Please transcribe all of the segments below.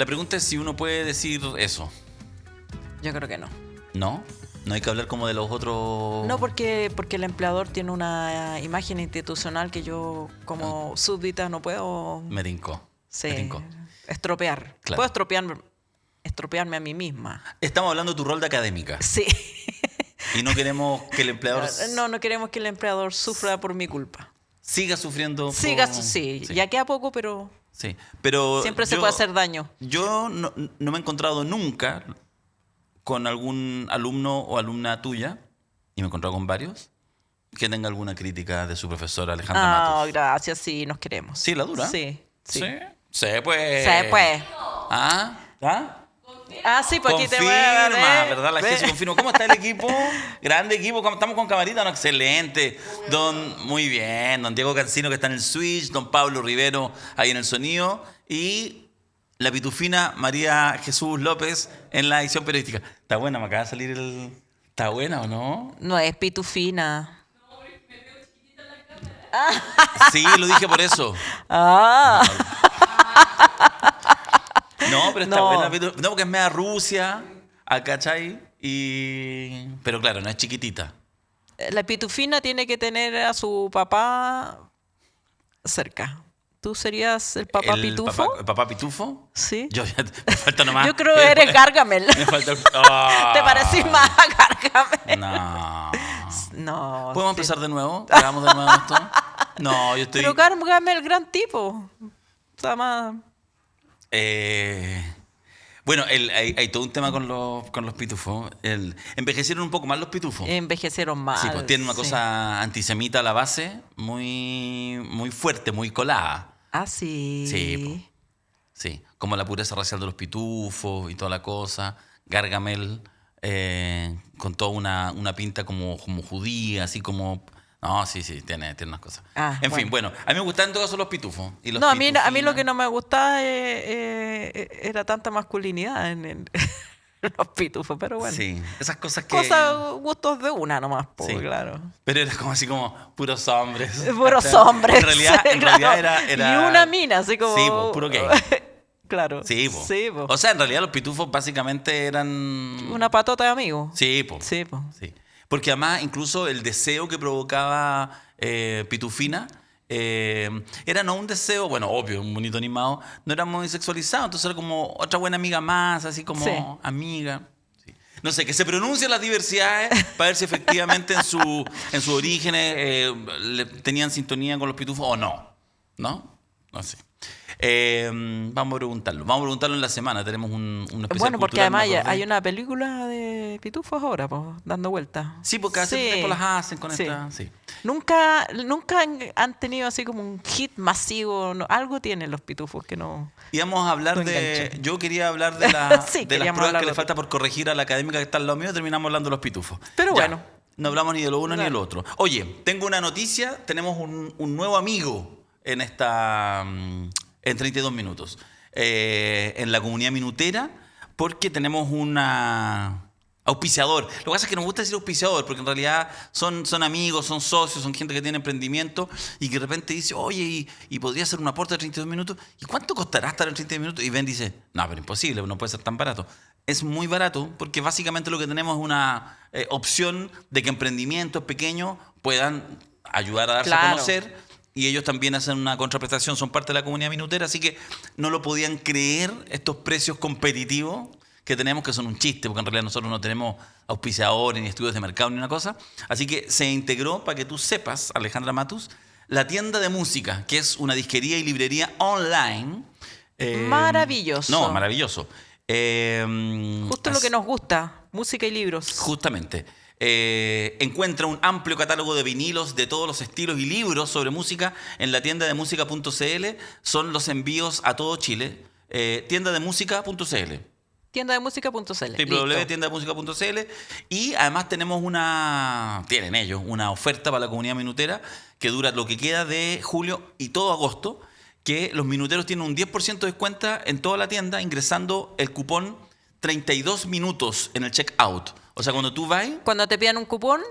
La pregunta es si uno puede decir eso. Yo creo que no. ¿No? No hay que hablar como de los otros... No, porque el empleador tiene una imagen institucional que yo como súbdita no puedo Me tincó. Me tincó. estropear. Claro. Puedo estropearme a mí misma. Estamos hablando de tu rol de académica. Sí. Y no queremos que el empleador No queremos que el empleador sufra por mi culpa. siga sufriendo. Sí, ya queda poco, pero Sí, pero siempre se puede hacer daño. Yo no me he encontrado nunca con algún alumno o alumna tuya, y me he encontrado con varios, que tenga alguna crítica de su profesora Alejandra Matus. Gracias, sí, nos queremos. ¿Sí, la dura? Sí. Se puede. Se puede. ¿Ah? Sí, pues aquí te voy a Confirma, dar. ¿verdad? La gente confirma. ¿Cómo está el equipo? Grande equipo. Estamos con camarita, ¿no? Excelente. Muy bien. Don Diego Cancino, que está en el switch. Don Pablo Rivero, ahí en el sonido. Y la pitufina María Jesús López en la edición periodística. Está buena, me acaba de salir el... ¿Está buena o no? No es pitufina. Sí, lo dije por eso. No, pero está buena. No, porque es media Rusia, ¿cachai? Pero claro, no es chiquitita. La pitufina tiene que tener a su papá cerca. ¿Tú serías el papá pitufo? ¿El papá pitufo? Sí. Yo ya me falta nomás. Yo creo que eres Gargamel. Me falta ¿Te parecís más a Gargamel? No. No. ¿Podemos empezar de nuevo? ¿Hagamos de nuevo esto? No, yo estoy... Pero Gargamel, gran tipo. O sea, más... Bueno, hay todo un tema con los pitufos. Envejecieron un poco mal los pitufos. Envejecieron mal. Sí, pues tienen una cosa antisemita a la base muy, muy fuerte, muy colada. Sí. Sí, sí, como la pureza racial de los pitufos y toda la cosa. Gargamel con toda una pinta como judía, así como... No, sí, tiene unas cosas. En fin, bueno, a mí me gustan en todo caso los pitufos. Y los a mí lo que no me gustaba era tanta masculinidad en los pitufos, pero bueno. Sí, esas cosas que... Gustos de una nomás, sí. Claro. Pero era como así como puros hombres. Puros hombres. En realidad era... Y una mina, así como... Sí, pues, puro gay. Claro. Sí, po. Sí, po. O sea, en realidad los pitufos básicamente eran... Una patota de amigos. Sí, po. Sí, po. Sí. Porque además incluso el deseo que provocaba Pitufina era no un deseo, bueno, obvio, un bonito animado, no era muy sexualizado, entonces era como otra buena amiga más, así como amiga. Sí. No sé, que se pronuncien las diversidades para ver si efectivamente en sus orígenes tenían sintonía con los pitufos o no. ¿No? No sé. Vamos a preguntarlo en la semana. Tenemos un especial. Bueno, porque cultural, además hay una película de pitufos ahora, pues, dando vueltas. Sí, porque hace tiempo las hacen con esta. Sí. Nunca han tenido así como un hit masivo. No, algo tienen los pitufos que no. Íbamos a hablar yo quería hablar de las pruebas que le falta por corregir a la académica que está al lado mío y terminamos hablando de los pitufos. Pero bueno. No hablamos ni de lo uno ni de lo otro. Oye, tengo una noticia. Tenemos un nuevo amigo en 32 minutos. En la comunidad minutera, porque tenemos una auspiciador. Lo que pasa es que nos gusta decir auspiciador, porque en realidad son amigos, son socios, son gente que tiene emprendimiento y que de repente dice, oye, y podría hacer un aporte de 32 minutos. ¿Y cuánto costará estar en 32 minutos? Y Ben dice, no, pero imposible, no puede ser tan barato. Es muy barato, porque básicamente lo que tenemos es una opción de que emprendimientos pequeños puedan ayudar a darse a conocer. Y ellos también hacen una contraprestación, son parte de la comunidad minutera, así que no lo podían creer estos precios competitivos que tenemos, que son un chiste, porque en realidad nosotros no tenemos auspiciadores, ni estudios de mercado, ni una cosa. Así que se integró, para que tú sepas, Alejandra Matus, la tienda de música, que es una disquería y librería online. Maravilloso. No, maravilloso. Justo lo que nos gusta, música y libros. Justamente. Encuentra un amplio catálogo de vinilos de todos los estilos y libros sobre música en la tienda de música.cl. Son los envíos a todo Chile. Tiendademusica.cl. Tiendademusica.cl. www.tiendademusica.cl. Y además tienen ellos una oferta para la comunidad minutera que dura lo que queda de julio y todo agosto, que los minuteros tienen un 10% de descuento en toda la tienda ingresando el cupón 32 minutos en el checkout. O sea, cuando tú vas... Cuando te pidan un cupón,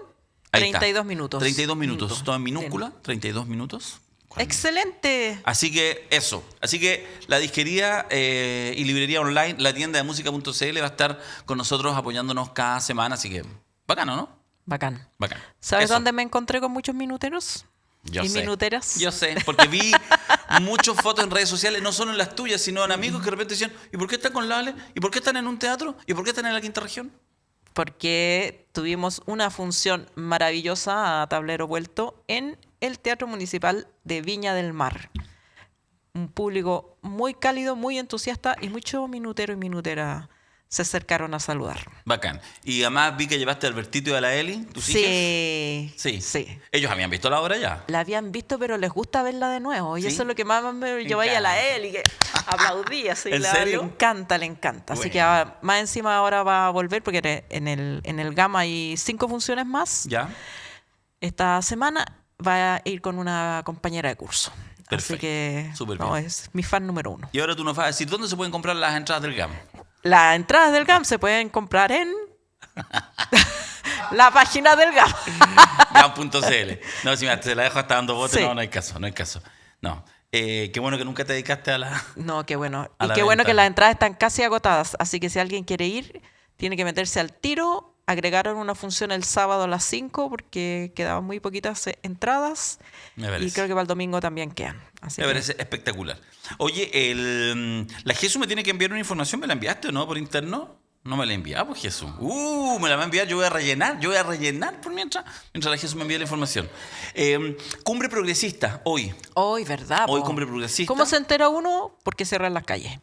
32 minutos. 32 minutos. Todo en minúscula, 32 minutos. ¡Excelente! Así que eso. Así que la disquería y librería online, la tienda de música.cl va a estar con nosotros apoyándonos cada semana. Así que bacano, ¿no? Bacán. Bacán. ¿Sabes Eso. dónde me encontré con muchos minuteros? Yo ¿Y sé. minuteras? Yo sé, porque vi muchas fotos en redes sociales, no solo en las tuyas, sino en amigos que de repente decían, ¿y por qué están con Lale? ¿Y por qué están en un teatro? ¿Y por qué están en la quinta región? Porque tuvimos una función maravillosa a tablero vuelto en el Teatro Municipal de Viña del Mar. Un público muy cálido, muy entusiasta y mucho minutero y minutera se acercaron a saludar. Bacán. Y además vi que llevaste a Albertito y a la Eli, tus hijas. Sí. Sí. Ellos habían visto la obra ya. La habían visto, pero les gusta verla de nuevo. Y ¿Sí? eso es lo que más me llevaba a la Eli, que aplaudía. Sí, ¿En serio? Le encanta. Así Bueno. que más encima ahora va a volver, porque en el Gama hay 5 funciones más. ¿Ya? Esta semana va a ir con una compañera de curso. Perfecto. Así que Súper no, bien. es mi fan número 1. Y ahora tú nos vas a decir, ¿dónde se pueden comprar las entradas del GAM? Las entradas del GAM se pueden comprar en la página del GAM. GAM.cl. No, si me te la dejo hasta dando bote, Sí. no hay caso, no hay caso. No. Qué bueno que nunca te dedicaste a la... No, qué bueno. A Y la qué bueno venta. que las entradas están casi agotadas. Así que si alguien quiere ir, tiene que meterse al tiro. Agregaron una función el sábado a las 5 porque quedaban muy poquitas entradas. Me parece. Y creo que para el domingo también quedan. Así Me que- parece espectacular. Oye, la Jesús me tiene que enviar una información. ¿Me la enviaste o no por interno? No me la enviamos, Jesús. Me la va a enviar. Yo voy a rellenar por mientras la Jesús me envía la información. Cumbre progresista, hoy. Hoy, ¿verdad? Hoy po? cumbre progresista. ¿Cómo se entera uno? Porque cierran las calles.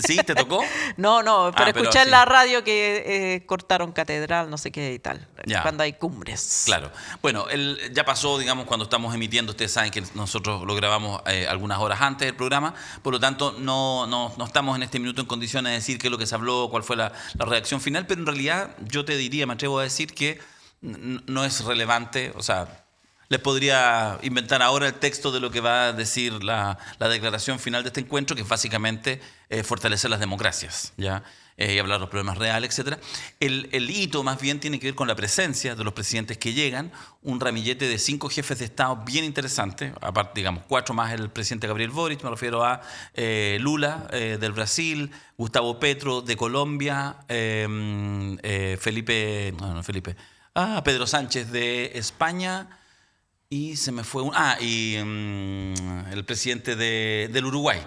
¿Sí? ¿Te tocó? No, para pero escuchar sí. la radio que cortaron catedral, no sé qué y tal. Ya. Cuando hay cumbres. Claro. Bueno, ya pasó, digamos, cuando estamos emitiendo. Ustedes saben que nosotros lo grabamos algunas horas antes del programa. Por lo tanto, no estamos en este minuto en condiciones de decir qué es lo que se habló, cuál fue la reacción final. Pero en realidad, yo te diría, me atrevo a decir que no es relevante. O sea, les podría inventar ahora el texto de lo que va a decir la declaración final de este encuentro, que es básicamente fortalecer las democracias, ¿ya? Y hablar de los problemas reales, etc. El hito más bien tiene que ver con la presencia de los presidentes que llegan, un ramillete de 5 jefes de Estado bien interesante, aparte, digamos, 4 más el presidente Gabriel Boric, me refiero a Lula del Brasil, Gustavo Petro de Colombia, Pedro Sánchez de España, y se me fue el presidente del Uruguay.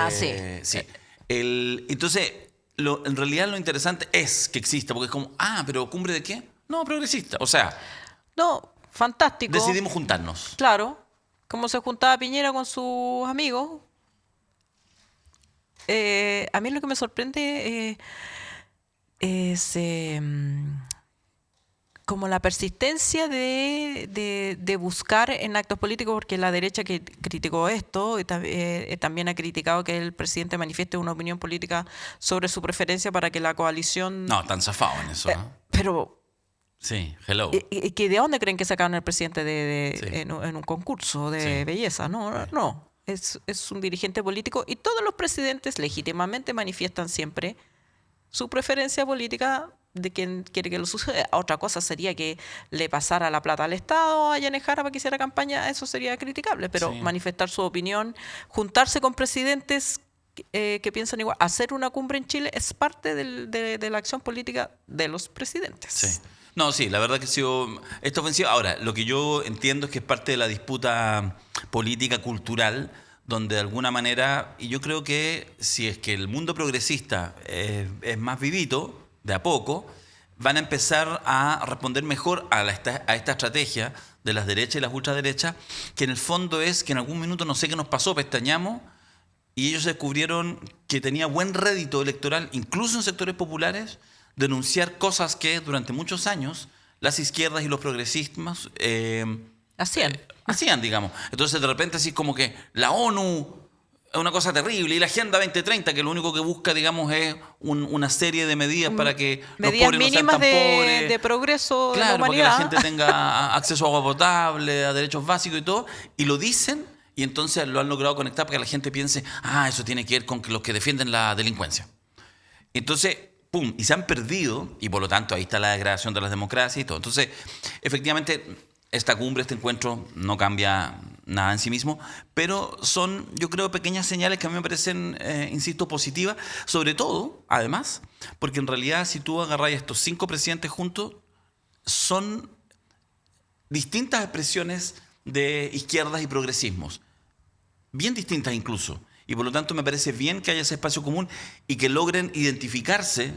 Sí. Entonces, en realidad lo interesante es que exista, porque es como, pero ¿cumbre de qué? No, progresista. O sea, No, fantástico. decidimos juntarnos. Claro. Como se juntaba Piñera con sus amigos. A mí lo que me sorprende es como la persistencia de buscar en actos políticos, porque la derecha que criticó esto también ha criticado que el presidente manifieste una opinión política sobre su preferencia para que la coalición... No, están zafados en eso. Pero, Sí, hello. ¿que ¿de dónde creen que sacaron al presidente Sí. en un concurso de Sí. belleza? No. Es un dirigente político y todos los presidentes legítimamente manifiestan siempre su preferencia política de quien quiere que lo suceda. Otra cosa sería que le pasara la plata al Estado a Yanejara para que hiciera campaña, eso sería criticable, pero Sí. manifestar su opinión, juntarse con presidentes que piensan igual, hacer una cumbre en Chile es parte de la acción política de los presidentes. Sí. No, sí, la verdad que ha sido esta ofensiva. Ahora, lo que yo entiendo es que es parte de la disputa política, cultural, donde de alguna manera, y yo creo que si es que el mundo progresista es más vivito, de a poco, van a empezar a responder mejor a esta estrategia de las derechas y las ultraderechas, que en el fondo es que en algún minuto, no sé qué nos pasó, pestañamos, y ellos descubrieron que tenía buen rédito electoral, incluso en sectores populares, denunciar cosas que durante muchos años las izquierdas y los progresistas hacían, digamos. Entonces, de repente, así como que la ONU es una cosa terrible y la Agenda 2030, que lo único que busca, digamos, es una serie de medidas para que los Medidas pobres no sean mínimas tan pobres. de progreso de la Claro, para que humanidad. la gente tenga acceso a agua potable, a derechos básicos y todo, y lo dicen, y entonces lo han logrado conectar para que la gente piense, eso tiene que ver con los que defienden la delincuencia. Entonces, ¡pum! Y se han perdido, y por lo tanto ahí está la degradación de las democracias y todo. Entonces, efectivamente, esta cumbre, este encuentro no cambia nada en sí mismo, pero son, yo creo, pequeñas señales que a mí me parecen, insisto, positivas, sobre todo, además, porque en realidad si tú agarras a estos 5 presidentes juntos, son distintas expresiones de izquierdas y progresismos, bien distintas incluso. Y por lo tanto me parece bien que haya ese espacio común y que logren identificarse,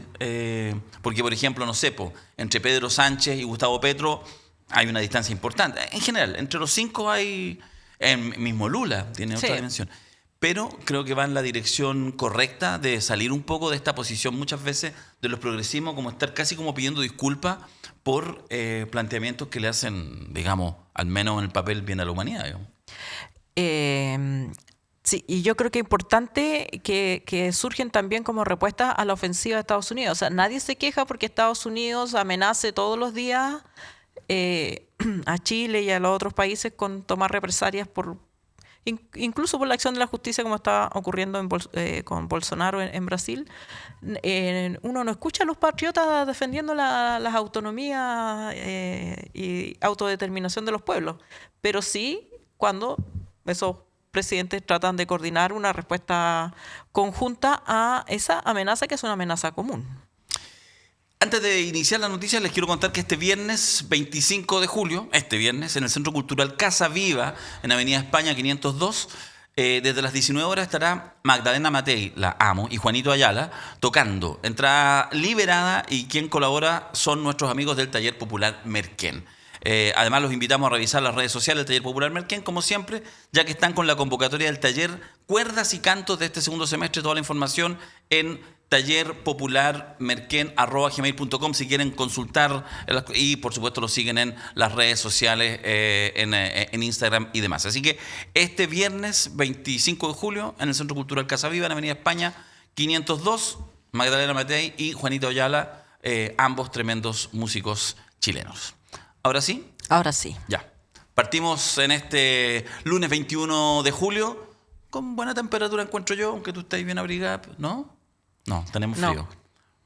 porque por ejemplo, no sé, entre Pedro Sánchez y Gustavo Petro hay una distancia importante. En general, entre los 5 hay, mismo Lula tiene otra dimensión. Pero creo que va en la dirección correcta de salir un poco de esta posición muchas veces de los progresismos, como estar casi como pidiendo disculpas por planteamientos que le hacen, digamos, al menos en el papel, bien a la humanidad. Digamos. Sí, y yo creo que es importante que surgen también como respuesta a la ofensiva de Estados Unidos. O sea, nadie se queja porque Estados Unidos amenace todos los días a Chile y a los otros países con tomar represalias incluso por la acción de la justicia, como está ocurriendo con Bolsonaro en Brasil. Uno no escucha a los patriotas defendiendo las autonomías y autodeterminación de los pueblos, pero sí cuando esos presidentes tratan de coordinar una respuesta conjunta a esa amenaza que es una amenaza común. Antes de iniciar la noticia, les quiero contar que este viernes 25 de julio, en el Centro Cultural Casa Viva, en Avenida España 502, desde las 19 horas estará Magdalena Matei, la amo, y Juanito Ayala tocando. Entrada liberada y quien colabora son nuestros amigos del Taller Popular Merquén. Además los invitamos a revisar las redes sociales del Taller Popular Merquén, como siempre, ya que están con la convocatoria del taller Cuerdas y Cantos de este segundo semestre. Toda la información en tallerpopularmerquen@gmail.com si quieren consultar, y por supuesto lo siguen en las redes sociales, en Instagram y demás. Así que este viernes 25 de julio en el Centro Cultural Casa Viva, en Avenida España 502, Magdalena Matei y Juanito Ayala, ambos tremendos músicos chilenos. ¿Ahora sí? Ahora sí. Ya. Partimos en este lunes 21 de julio con buena temperatura, encuentro yo, aunque tú estés bien abrigada, ¿no? No, tenemos frío.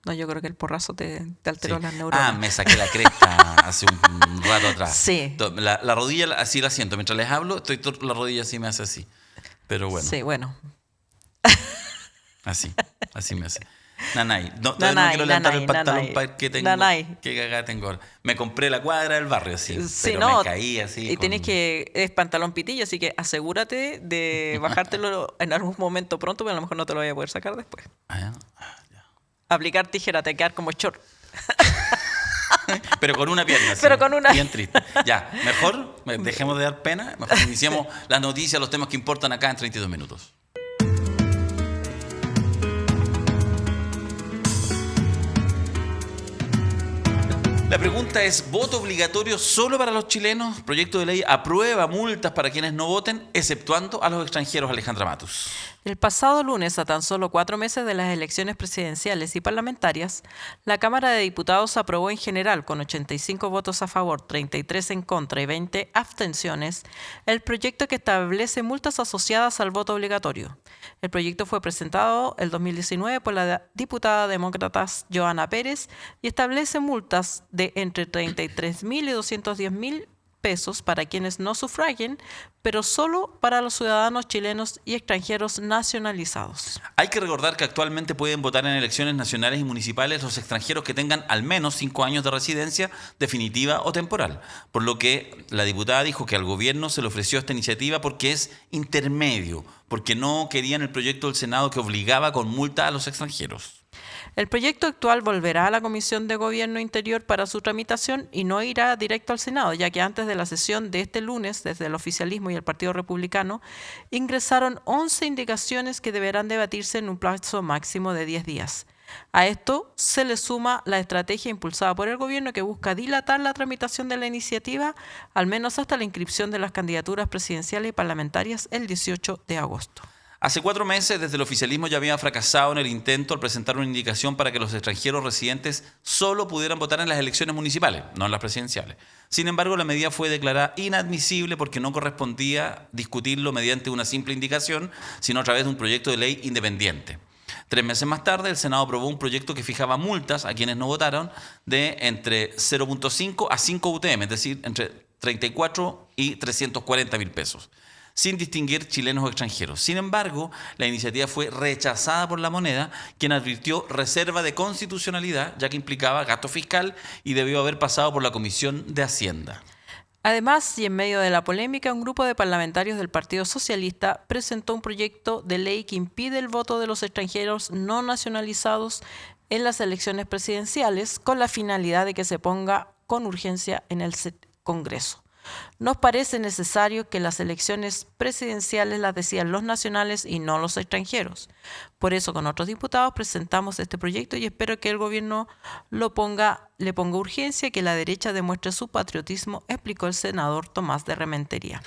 No, yo creo que el porrazo te alteró las neuronas. Ah, me saqué la cresta hace un rato atrás. Sí. La rodilla así la siento. Mientras les hablo, la rodilla así me hace así. Pero bueno. Sí, bueno. Así me hace. Nanay. No quiero levantar el pantalón para que tengo. Nanay. Qué cagada tengo ahora. Me compré la cuadra del barrio así. Sí, pero no, me caí así. Y tenés que. Es pantalón pitillo, así que asegúrate de bajártelo en algún momento pronto, pero a lo mejor no te lo voy a poder sacar después. Ya. Aplicar tijera, te quedar como short. Pero con una pierna. Pero con una. Bien triste. Ya, mejor dejemos de dar pena. Mejor iniciemos las noticias, los temas que importan acá en 32 minutos. La pregunta es, ¿voto obligatorio solo para los chilenos? Proyecto de ley aprueba multas para quienes no voten, exceptuando a los extranjeros, Alejandra Matus. El pasado lunes, a tan solo 4 meses de las elecciones presidenciales y parlamentarias, la Cámara de Diputados aprobó en general, con 85 votos a favor, 33 en contra y 20 abstenciones, el proyecto que establece multas asociadas al voto obligatorio. El proyecto fue presentado el 2019 por la diputada demócrata Johanna Pérez y establece multas de entre 33.000 y 210.000 pesos para quienes no sufraguen, pero solo para los ciudadanos chilenos y extranjeros nacionalizados. Hay que recordar que actualmente pueden votar en elecciones nacionales y municipales los extranjeros que tengan al menos 5 años de residencia definitiva o temporal, por lo que la diputada dijo que al gobierno se le ofreció esta iniciativa porque es intermedio, porque no querían el proyecto del Senado que obligaba con multa a los extranjeros. El proyecto actual volverá a la Comisión de Gobierno Interior para su tramitación y no irá directo al Senado, ya que antes de la sesión de este lunes, desde el oficialismo y el Partido Republicano, ingresaron 11 indicaciones que deberán debatirse en un plazo máximo de 10 días. A esto se le suma la estrategia impulsada por el gobierno que busca dilatar la tramitación de la iniciativa, al menos hasta la inscripción de las candidaturas presidenciales y parlamentarias el 18 de agosto. Hace 4 meses, desde el oficialismo ya había fracasado en el intento al presentar una indicación para que los extranjeros residentes solo pudieran votar en las elecciones municipales, no en las presidenciales. Sin embargo, la medida fue declarada inadmisible porque no correspondía discutirlo mediante una simple indicación, sino a través de un proyecto de ley independiente. 3 meses más tarde, el Senado aprobó un proyecto que fijaba multas a quienes no votaron de entre 0.5 a 5 UTM, es decir, entre 34 y 340.000 pesos. sin distinguir chilenos o extranjeros. Sin embargo, la iniciativa fue rechazada por la Moneda, quien advirtió reserva de constitucionalidad, ya que implicaba gasto fiscal y debió haber pasado por la Comisión de Hacienda. Además, y en medio de la polémica, un grupo de parlamentarios del Partido Socialista presentó un proyecto de ley que impide el voto de los extranjeros no nacionalizados en las elecciones presidenciales con la finalidad de que se ponga con urgencia en el Congreso. Nos parece necesario que las elecciones presidenciales las decidan los nacionales y no los extranjeros. Por eso, con otros diputados presentamos este proyecto y espero que el gobierno le ponga urgencia y que la derecha demuestre su patriotismo, explicó el senador Tomás de Rementería.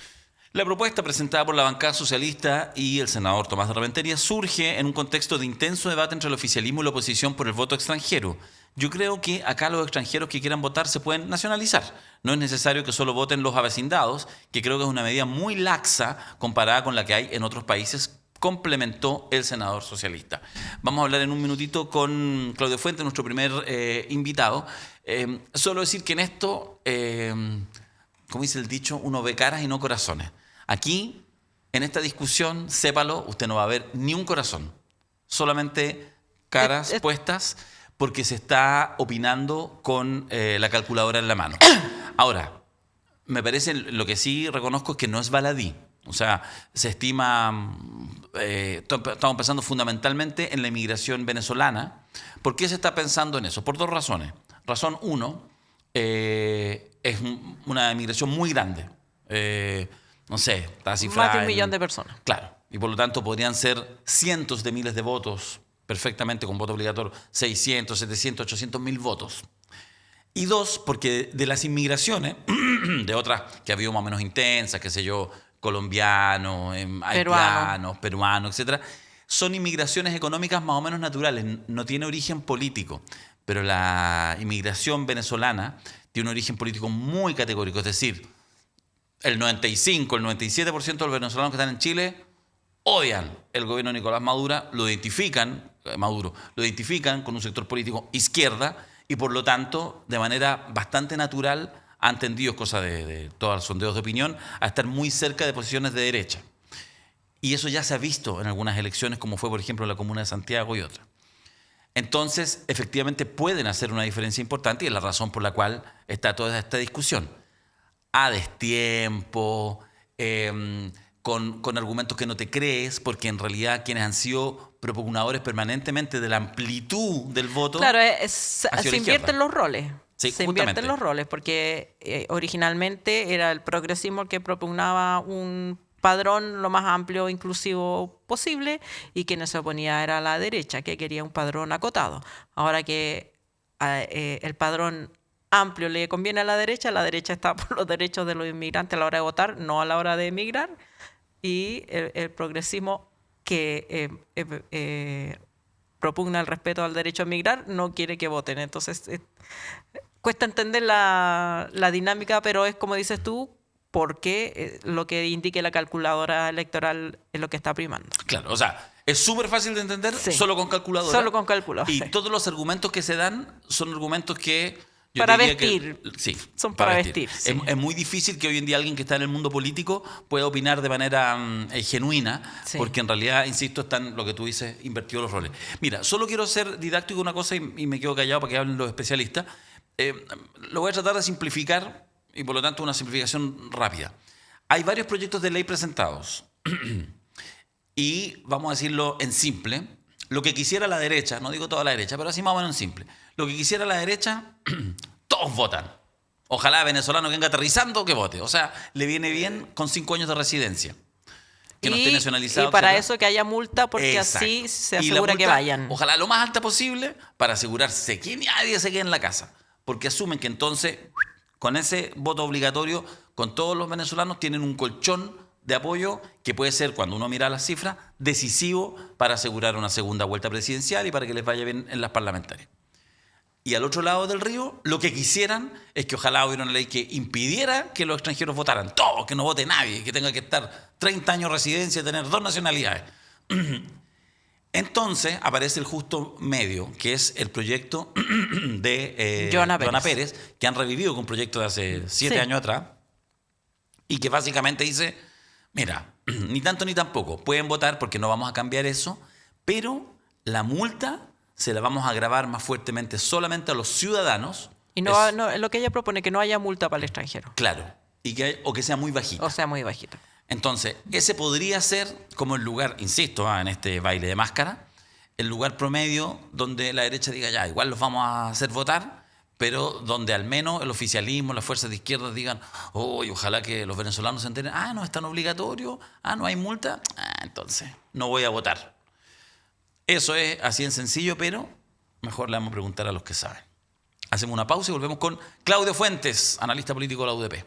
La propuesta presentada por la bancada socialista y el senador Tomás de Rementería surge en un contexto de intenso debate entre el oficialismo y la oposición por el voto extranjero. Yo creo que acá los extranjeros que quieran votar se pueden nacionalizar. No es necesario que solo voten los avecindados, que creo que es una medida muy laxa comparada con la que hay en otros países, complementó el senador socialista. Vamos a hablar en un minutito con Claudio Fuentes, nuestro primer invitado. Solo decir que en esto, como dice el dicho, uno ve caras y no corazones. Aquí, en esta discusión, sépalo, usted no va a ver ni un corazón, solamente caras puestas porque se está opinando con la calculadora en la mano. Ahora, me parece, lo que sí reconozco es que no es baladí. O sea, se estima, estamos pensando fundamentalmente en la inmigración venezolana. ¿Por qué se está pensando en eso? Por dos razones. Razón uno, es una inmigración muy grande. No sé, está cifrada más de 1 millón de personas. Claro, y por lo tanto podrían ser cientos de miles de votos, perfectamente con voto obligatorio, 600, 700, 800 mil votos. Y dos, porque de las inmigraciones, de otras que ha habido más o menos intensas, qué sé yo, colombianos, haitianos, peruanos, etcétera, son inmigraciones económicas más o menos naturales, no tiene origen político. Pero la inmigración venezolana tiene un origen político muy categórico, es decir, el 95, el 97% de los venezolanos que están en Chile odian el gobierno de Nicolás Maduro, lo identifican con un sector político izquierda y por lo tanto, de manera bastante natural, han tendido, cosa de todos los sondeos de opinión, a estar muy cerca de posiciones de derecha. Y eso ya se ha visto en algunas elecciones, como fue, por ejemplo, en la Comuna de Santiago y otras. Entonces, efectivamente, pueden hacer una diferencia importante y es la razón por la cual está toda esta discusión. A destiempo, con argumentos que no te crees, porque en realidad quienes han sido propugnadores permanentemente de la amplitud del voto... Claro, se invierten los roles. Sí, se invierten los roles, porque originalmente era el progresismo el que propugnaba un padrón lo más amplio e inclusivo posible y quien se oponía era la derecha, que quería un padrón acotado. Ahora que el padrón amplio le conviene a la derecha está por los derechos de los inmigrantes a la hora de votar, no a la hora de emigrar, y el progresismo que propugna el respeto al derecho a emigrar no quiere que voten. Entonces, cuesta entender la dinámica, pero es como dices tú, porque lo que indique la calculadora electoral es lo que está primando. Claro, o sea, es súper fácil de entender, sí, solo con calculadora. Solo con calculadora. Y todos los argumentos que se dan son argumentos que... Para vestir. Sí, son para vestir. Sí. Es muy difícil que hoy en día alguien que está en el mundo político pueda opinar de manera genuina, sí, porque en realidad, insisto, están, lo que tú dices, invertidos los roles. Mira, solo quiero ser didáctico una cosa y me quedo callado para que hablen los especialistas. Lo voy a tratar de simplificar y por lo tanto una simplificación rápida. Hay varios proyectos de ley presentados y vamos a decirlo en simple. Lo que quisiera la derecha, no digo toda la derecha, pero así más o menos en simple. Lo que quisiera la derecha, todos votan. Ojalá venezolano que venga aterrizando que vote. O sea, le viene bien con 5 años de residencia. Que no esté nacionalizado. Y para etcétera. Eso que haya multa, porque exacto, así se asegura multa, que vayan. Ojalá lo más alta posible para asegurarse que nadie se quede en la casa. Porque asumen que entonces, con ese voto obligatorio, con todos los venezolanos tienen un colchón de apoyo que puede ser, cuando uno mira las cifras, decisivo para asegurar una segunda vuelta presidencial y para que les vaya bien en las parlamentarias. Y al otro lado del río, lo que quisieran es que ojalá hubiera una ley que impidiera que los extranjeros votaran. Todos, que no vote nadie, que tenga que estar 30 años de residencia y tener 2 nacionalidades. Entonces aparece el justo medio, que es el proyecto de Joana Pérez, que han revivido con un proyecto de hace 7 años atrás, y que básicamente dice, Mira, ni tanto ni tampoco. Pueden votar porque no vamos a cambiar eso, pero la multa se la vamos a gravar más fuertemente solamente a los ciudadanos. Y lo que ella propone, que no haya multa para el extranjero. Claro, o que sea muy bajita. O sea, muy bajita. Entonces, ese podría ser como el lugar, insisto, en este baile de máscara, el lugar promedio donde la derecha diga, ya, igual los vamos a hacer votar, pero donde al menos el oficialismo, las fuerzas de izquierda digan, ojalá que los venezolanos se enteren, no es tan obligatorio, no hay multa, entonces no voy a votar. Eso es así en sencillo, pero mejor le vamos a preguntar a los que saben. Hacemos una pausa y volvemos con Claudio Fuentes, analista político de la UDP.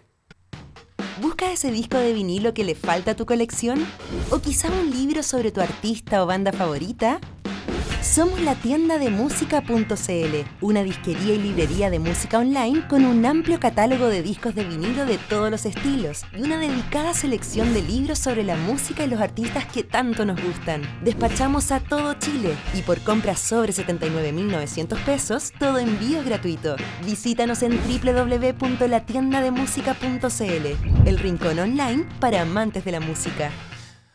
¿Buscas ese disco de vinilo que le falta a tu colección? ¿O quizá un libro sobre tu artista o banda favorita? Somos la tienda de música.cl, una disquería y librería de música online con un amplio catálogo de discos de vinilo de todos los estilos y una dedicada selección de libros sobre la música y los artistas que tanto nos gustan. Despachamos a todo Chile y por compras sobre 79.900 pesos, todo envío es gratuito. Visítanos en www.latiendademusica.cl, el rincón online para amantes de la música.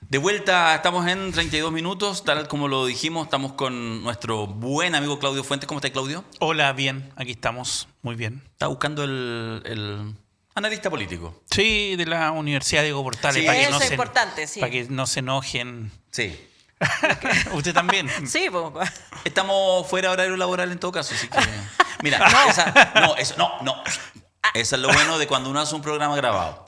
De vuelta, estamos en 32 minutos, tal como lo dijimos, estamos con nuestro buen amigo Claudio Fuentes. ¿Cómo está, Claudio? Hola, bien, aquí estamos, muy bien. Está buscando el analista político. Sí, de la Universidad Diego Portales, Sí, para que eso no es se, importante, sí. para que no se enojen. Sí. ¿Usted también? Sí, pues. Estamos fuera de horario laboral en todo caso, así que... Mira, eso es lo bueno de cuando uno hace un programa grabado.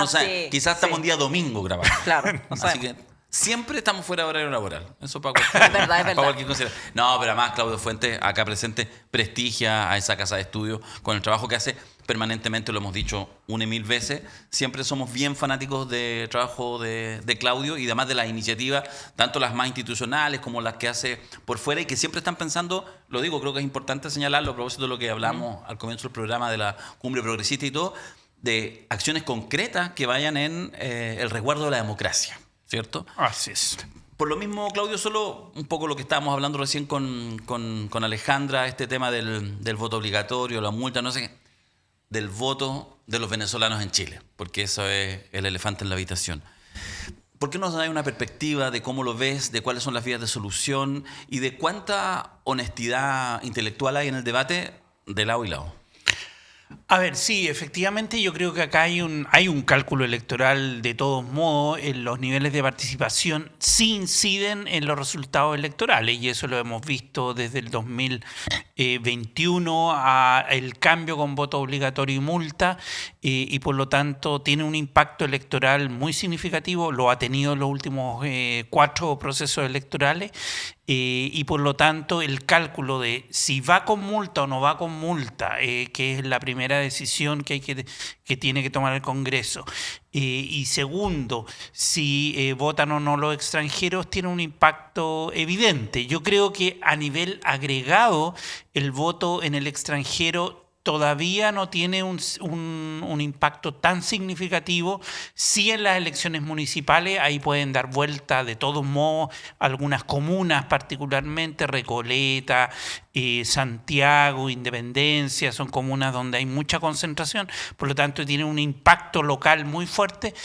Sí, quizás estamos sí. un día domingo grabado. Claro, no Así sabemos. que siempre estamos fuera de horario laboral. Eso para cualquier, Es verdad. para cualquier consideración. No, pero además Claudio Fuentes, acá presente, prestigia a esa casa de estudio con el trabajo que hace permanentemente, lo hemos dicho una y mil veces. Siempre somos bien fanáticos del trabajo de Claudio y además de las iniciativas, tanto las más institucionales como las que hace por fuera y que siempre están pensando, lo digo, creo que es importante señalarlo a propósito de lo que hablamos al comienzo del programa de la Cumbre Progresista y todo, de acciones concretas que vayan en el resguardo de la democracia, ¿cierto? Así es. Por lo mismo, Claudio, solo un poco lo que estábamos hablando recién con Alejandra, este tema del voto obligatorio, la multa, no sé qué, del voto de los venezolanos en Chile, porque eso es el elefante en la habitación. ¿Por qué no nos da una perspectiva de cómo lo ves, de cuáles son las vías de solución y de cuánta honestidad intelectual hay en el debate de lado y lado? A ver, sí, efectivamente yo creo que acá hay un cálculo electoral de todos modos. Los niveles de participación sí inciden en los resultados electorales y eso lo hemos visto desde el 2021 el cambio con voto obligatorio y multa y por lo tanto tiene un impacto electoral muy significativo, lo ha tenido en los últimos 4 procesos electorales. Y por lo tanto el cálculo de si va con multa o no va con multa, que es la primera decisión que tiene que tomar el Congreso, y segundo, si votan o no los extranjeros, tiene un impacto evidente. Yo creo que a nivel agregado el voto en el extranjero todavía no tiene un impacto tan significativo. Sí, en las elecciones municipales ahí pueden dar vuelta de todos modos algunas comunas, particularmente Recoleta, Santiago, Independencia, son comunas donde hay mucha concentración, por lo tanto tiene un impacto local muy fuerte.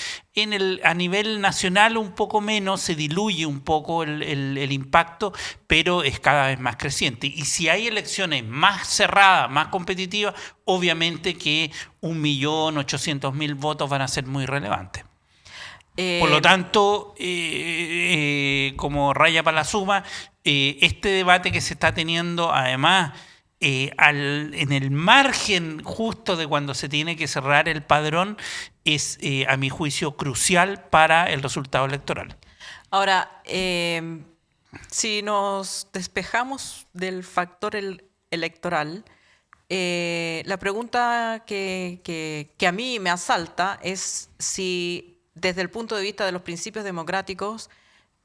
A nivel nacional un poco menos, se diluye un poco el impacto, pero es cada vez más creciente. Y si hay elecciones más cerradas, más competitivas, obviamente que 1.800.000 votos van a ser muy relevantes. Por lo tanto, como raya para la suma, este debate que se está teniendo, además, en el margen justo de cuando se tiene que cerrar el padrón, es, a mi juicio, crucial para el resultado electoral. Ahora, si nos despejamos del factor electoral, la pregunta que a mí me asalta es si desde el punto de vista de los principios democráticos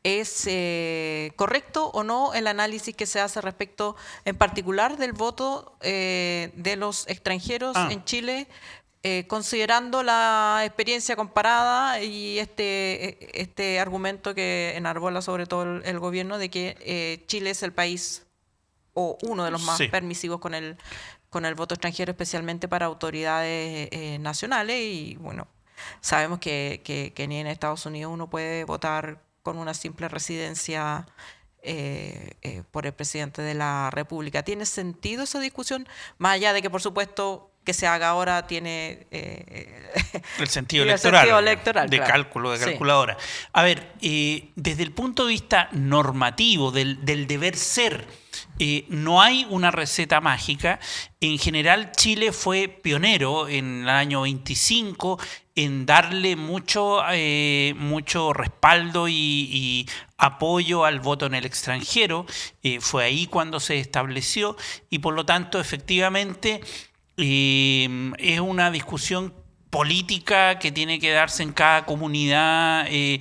es correcto o no el análisis que se hace respecto en particular del voto de los extranjeros en Chile, considerando la experiencia comparada y este argumento que enarbola sobre todo el gobierno de que Chile es el país o uno de los más permisivos con el voto extranjero, especialmente para autoridades nacionales. Y bueno, sabemos que ni en Estados Unidos uno puede votar con una simple residencia por el presidente de la República. ¿Tiene sentido esa discusión? Más allá de que, por supuesto, que se haga ahora tiene el sentido el electoral, sentido electoral, de claro. cálculo, de Sí. calculadora. A ver, desde el punto de vista normativo, del deber ser, no hay una receta mágica. En general, Chile fue pionero en el año 25 en darle mucho respaldo y apoyo al voto en el extranjero. Fue ahí cuando se estableció y por lo tanto, efectivamente, es una discusión política que tiene que darse en cada comunidad y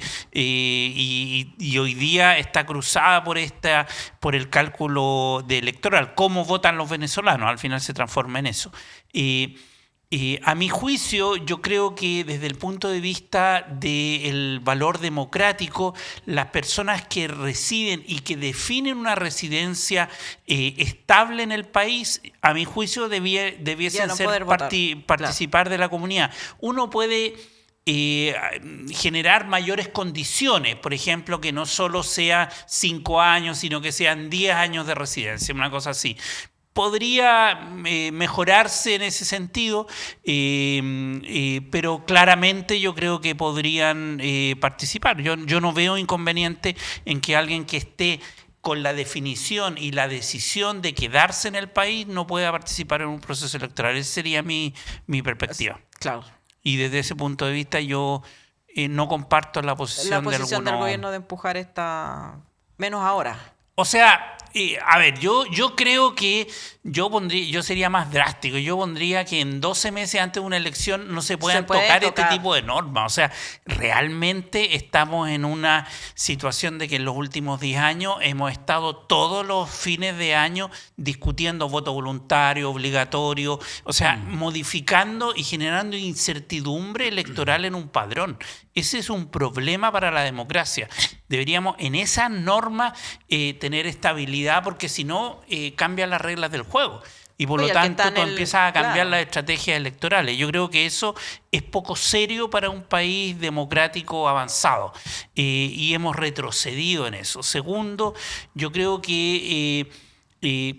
hoy día está cruzada por el cálculo electoral. ¿Cómo votan los venezolanos? Al final se transforma en eso. A mi juicio, yo creo que desde el punto de vista del valor democrático, las personas que residen y que definen una residencia estable en el país, a mi juicio debiesen participar de la comunidad. Uno puede generar mayores condiciones, por ejemplo, que no solo sea 5 años, sino que sean 10 años de residencia, una cosa así. Podría mejorarse en ese sentido, pero claramente yo creo que podrían participar. Yo no veo inconveniente en que alguien que esté con la definición y la decisión de quedarse en el país no pueda participar en un proceso electoral. Esa sería mi perspectiva. Claro. Y desde ese punto de vista yo no comparto la posición del gobierno de empujar esta... Menos ahora. O sea, a ver, yo creo que yo sería más drástico. Yo pondría que en 12 meses antes de una elección no se puedan tocar este tipo de normas. O sea, realmente estamos en una situación de que en los últimos 10 años hemos estado todos los fines de año discutiendo voto voluntario, obligatorio, o sea, modificando y generando incertidumbre electoral en un padrón. Ese es un problema para la democracia. Deberíamos en esa norma tener estabilidad porque si no cambian las reglas del juego. Y por lo tanto tú empiezas a cambiar las estrategias electorales. Yo creo que eso es poco serio para un país democrático avanzado y hemos retrocedido en eso. Segundo, yo creo que...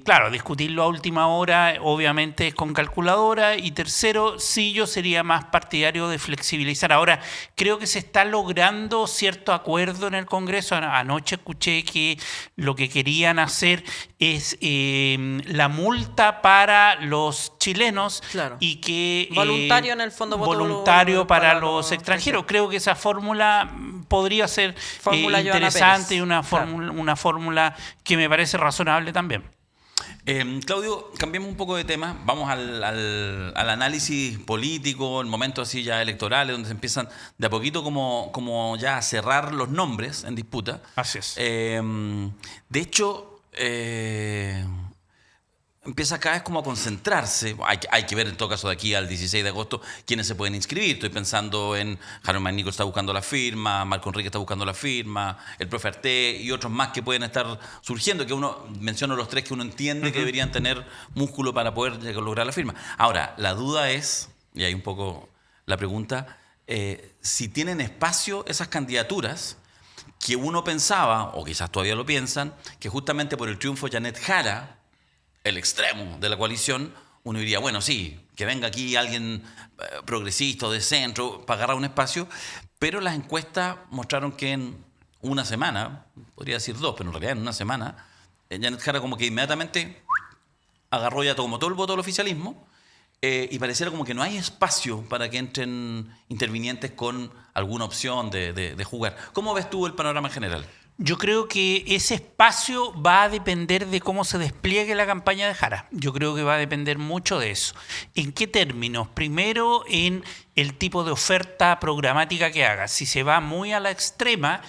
claro, discutirlo a última hora obviamente es con calculadora. Y tercero, sí, yo sería más partidario de flexibilizar. Ahora, creo que se está logrando cierto acuerdo en el Congreso. Anoche escuché que lo que querían hacer es la multa para los chilenos, claro, y que voluntario en el fondo, voluntario para los extranjeros. Creo que esa fórmula podría ser interesante y una fórmula que me parece razonable también. Claudio, cambiemos un poco de tema. Vamos al análisis político, el momento así ya electoral, donde se empiezan de a poquito como ya a cerrar los nombres en disputa. Así es. De hecho, empieza cada vez como a concentrarse. Hay que ver en todo caso de aquí al 16 de agosto quiénes se pueden inscribir. Estoy pensando en Harold Magnico está buscando la firma, Marco Enrique está buscando la firma, el profe Arte y otros más que pueden estar surgiendo, que uno menciono los 3 que uno entiende que deberían tener músculo para poder lograr la firma. Ahora, la duda es, y hay un poco la pregunta, si tienen espacio esas candidaturas que uno pensaba, o quizás todavía lo piensan, que justamente por el triunfo de Janet Jara, el extremo de la coalición, uno diría, bueno, sí, que venga aquí alguien progresista o de centro para agarrar un espacio, pero las encuestas mostraron que en una semana, podría decir 2, pero en realidad en una semana, Janet Jara como que inmediatamente agarró ya como todo el voto del oficialismo y pareciera como que no hay espacio para que entren intervinientes con alguna opción de jugar. ¿Cómo ves tú el panorama general? Yo creo que ese espacio va a depender de cómo se despliegue la campaña de Jara. Yo creo que va a depender mucho de eso. ¿En qué términos? Primero, en el tipo de oferta programática que haga. Si se va muy a la extrema,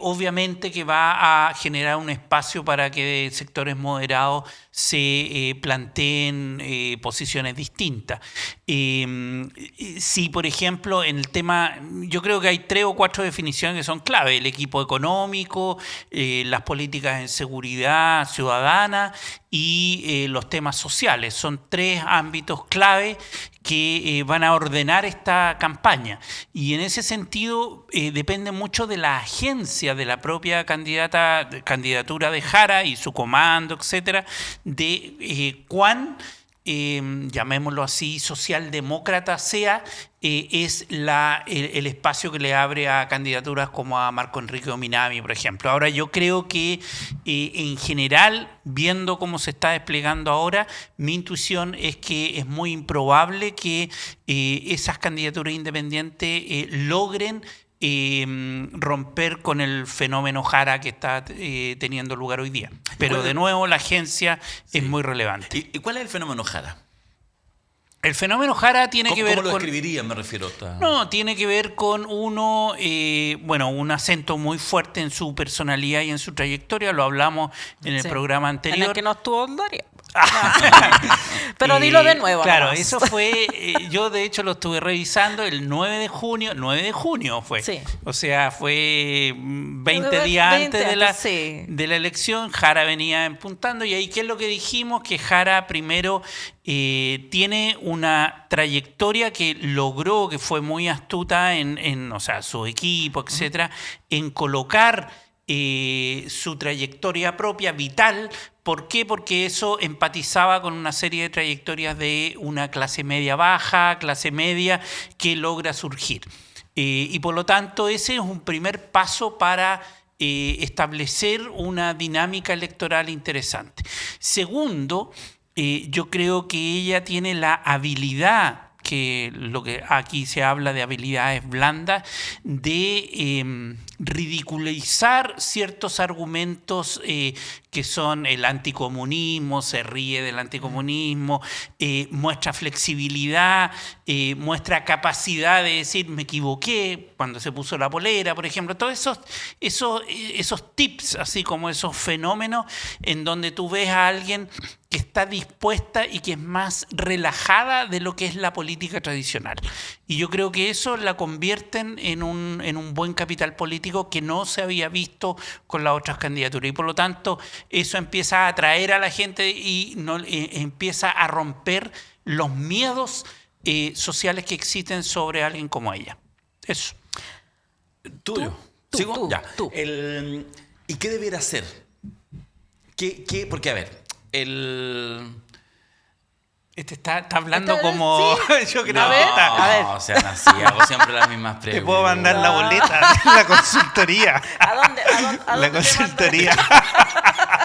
obviamente que va a generar un espacio para que sectores moderados se planteen posiciones distintas. Si, por ejemplo, en el tema, yo creo que hay 3 o 4 definiciones que son clave. El equipo económico, económico, las políticas en seguridad ciudadana y los temas sociales. Son 3 ámbitos clave que van a ordenar esta campaña. Y en ese sentido depende mucho de la agencia de la propia candidatura de Jara y su comando, etcétera, de cuán, llamémoslo así, socialdemócrata sea, es el espacio que le abre a candidaturas como a Marco Enrique Ominami, por ejemplo. Ahora, yo creo que en general, viendo cómo se está desplegando ahora, mi intuición es que es muy improbable que esas candidaturas independientes logren romper con el fenómeno Jara que está teniendo lugar hoy día. Pero de nuevo, la agencia es muy relevante. ¿Y cuál es el fenómeno Jara? El fenómeno Jara tiene que ver ¿Cómo lo con... describiría, me refiero? No, tiene que ver con un acento muy fuerte en su personalidad y en su trayectoria. Lo hablamos en el programa anterior. En el que no estuvo Daria. Pero dilo de nuevo. Claro, nomás. eso fue, yo de hecho lo estuve revisando el 9 de junio fue. Sí. O sea, fue 20 días antes de la elección. Jara venía empuntando y ahí, ¿qué es lo que dijimos? Que Jara primero tiene una trayectoria que logró, que fue muy astuta en su equipo, etcétera, en colocar su trayectoria propia, vital. ¿Por qué? Porque eso empatizaba con una serie de trayectorias de una clase media baja, clase media, que logra surgir. Y por lo tanto, ese es un primer paso para establecer una dinámica electoral interesante. Segundo, yo creo que ella tiene la habilidad, que lo que aquí se habla de habilidades blandas, de ridiculizar ciertos argumentos que son el anticomunismo, se ríe del anticomunismo, muestra flexibilidad, muestra capacidad de decir me equivoqué cuando se puso la polera, por ejemplo. Todos esos tips, así como esos fenómenos en donde tú ves a alguien que está dispuesta y que es más relajada de lo que es la política tradicional. Y yo creo que eso la convierten en un buen capital político que no se había visto con las otras candidaturas. Y por lo tanto, eso empieza a atraer a la gente y empieza a romper los miedos sociales que existen sobre alguien como ella. Eso. ¿Tuyo? Tú, ¿Sigo? tú, Ya. tú. ¿Y qué debiera hacer? Porque, a ver, Este está hablando Está- como... sí. Yo creo A que ver, está... a ver. No, sean así, hago siempre las mismas preguntas. Te puedo mandar la boleta de la consultoría. ¿A dónde La te consultoría.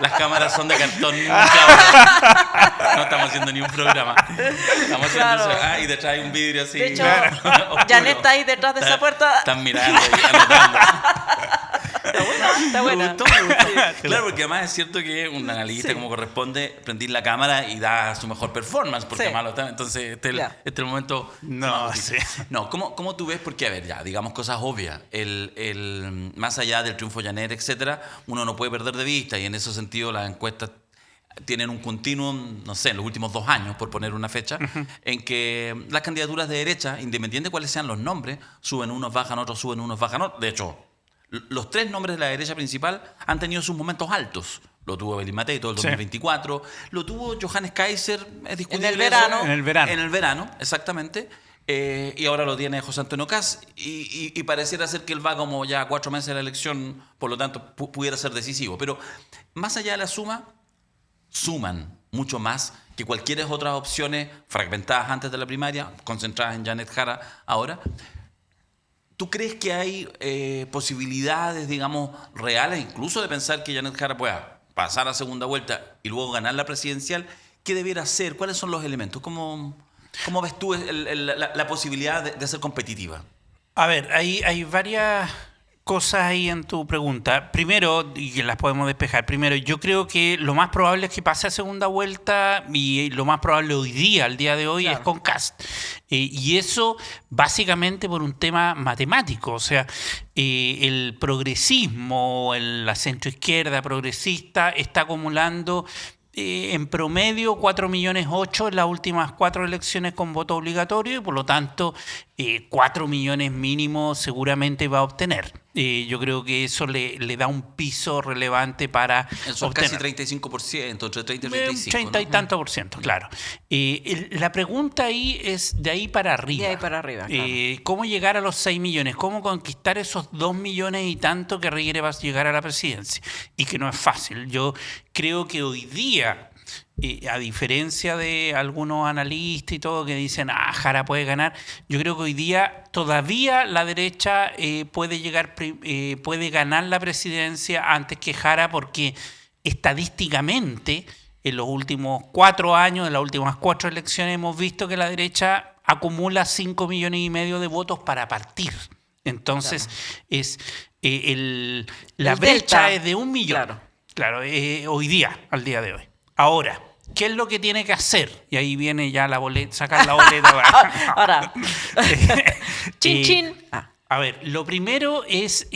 Las cámaras son de cartón. Cabrón. No estamos haciendo ni un programa. Estamos haciendo Claro. eso. Y detrás hay un vidrio así. De hecho, oscuro. Janet está ahí detrás de esa puerta. Están mirando y anotando. Está buena. Me gustó. Claro, porque además es cierto que un analista, Sí. como corresponde, prendís la cámara y da su mejor performance, porque Sí. malo está. Entonces, este Ya. es el momento. No, sí. No, ¿cómo tú ves? Porque, a ver, ya, digamos cosas obvias. Más allá del triunfo Janet, etcétera, uno no puede perder de vista, y en ese sentido las encuestas tienen un continuum, no sé, en los últimos 2 años, por poner una fecha, en que las candidaturas de derecha, independiente de cuáles sean los nombres, suben unos, bajan otros, suben unos, bajan otros. De hecho, los 3 nombres de la derecha principal han tenido sus momentos altos. Lo tuvo Evelyn Matei todo el 2024. Lo tuvo Johannes Kaiser, es discutible. En el verano. eso. En el verano. En el verano, exactamente. Y ahora lo tiene José Antonio Kast. Y pareciera ser que él va como ya a 4 meses de la elección, por lo tanto pudiera ser decisivo. Pero más allá de la suma, suman mucho más que cualquier otras opciones fragmentadas antes de la primaria, concentradas en Janet Jara ahora. ¿Tú crees que hay posibilidades, digamos, reales, incluso de pensar que Janet Jara pueda pasar a segunda vuelta y luego ganar la presidencial? ¿Qué debiera hacer? ¿Cuáles son los elementos? ¿Cómo ves tú la posibilidad de ser competitiva? A ver, hay varias cosas ahí en tu pregunta. Primero, y que las podemos despejar. Primero, yo creo que lo más probable es que pase a segunda vuelta, y lo más probable hoy día, al día de hoy, Claro. es con Kast. Y eso básicamente por un tema matemático. O sea, el progresismo, la centroizquierda progresista está acumulando en promedio 4,8 millones en las últimas 4 elecciones con voto obligatorio, y por lo tanto 4 millones mínimo seguramente va a obtener. Yo creo que eso le da un piso relevante para Son obtener. casi 35%, entre 30 y 35%. 30 y tanto por ciento, claro. La pregunta ahí es de ahí para arriba. De ahí para arriba, claro. ¿Cómo llegar a los 6 millones? ¿Cómo conquistar esos 2 millones y tanto que requiere para llegar a la presidencia? Y que no es fácil. Yo creo que hoy día, a diferencia de algunos analistas y todo que dicen, Jara puede ganar, yo creo que hoy día todavía la derecha puede ganar la presidencia antes que Jara, porque estadísticamente en los últimos 4 años, en las últimas 4 elecciones, hemos visto que la derecha acumula 5,5 millones de votos para partir. Entonces, la brecha delta, es de 1 millón. claro. Hoy día, al día de hoy. Ahora, ¿qué es lo que tiene que hacer? Y ahí viene ya la boleta, sacar la boleta. Ahora, chin, chin. A ver, lo primero es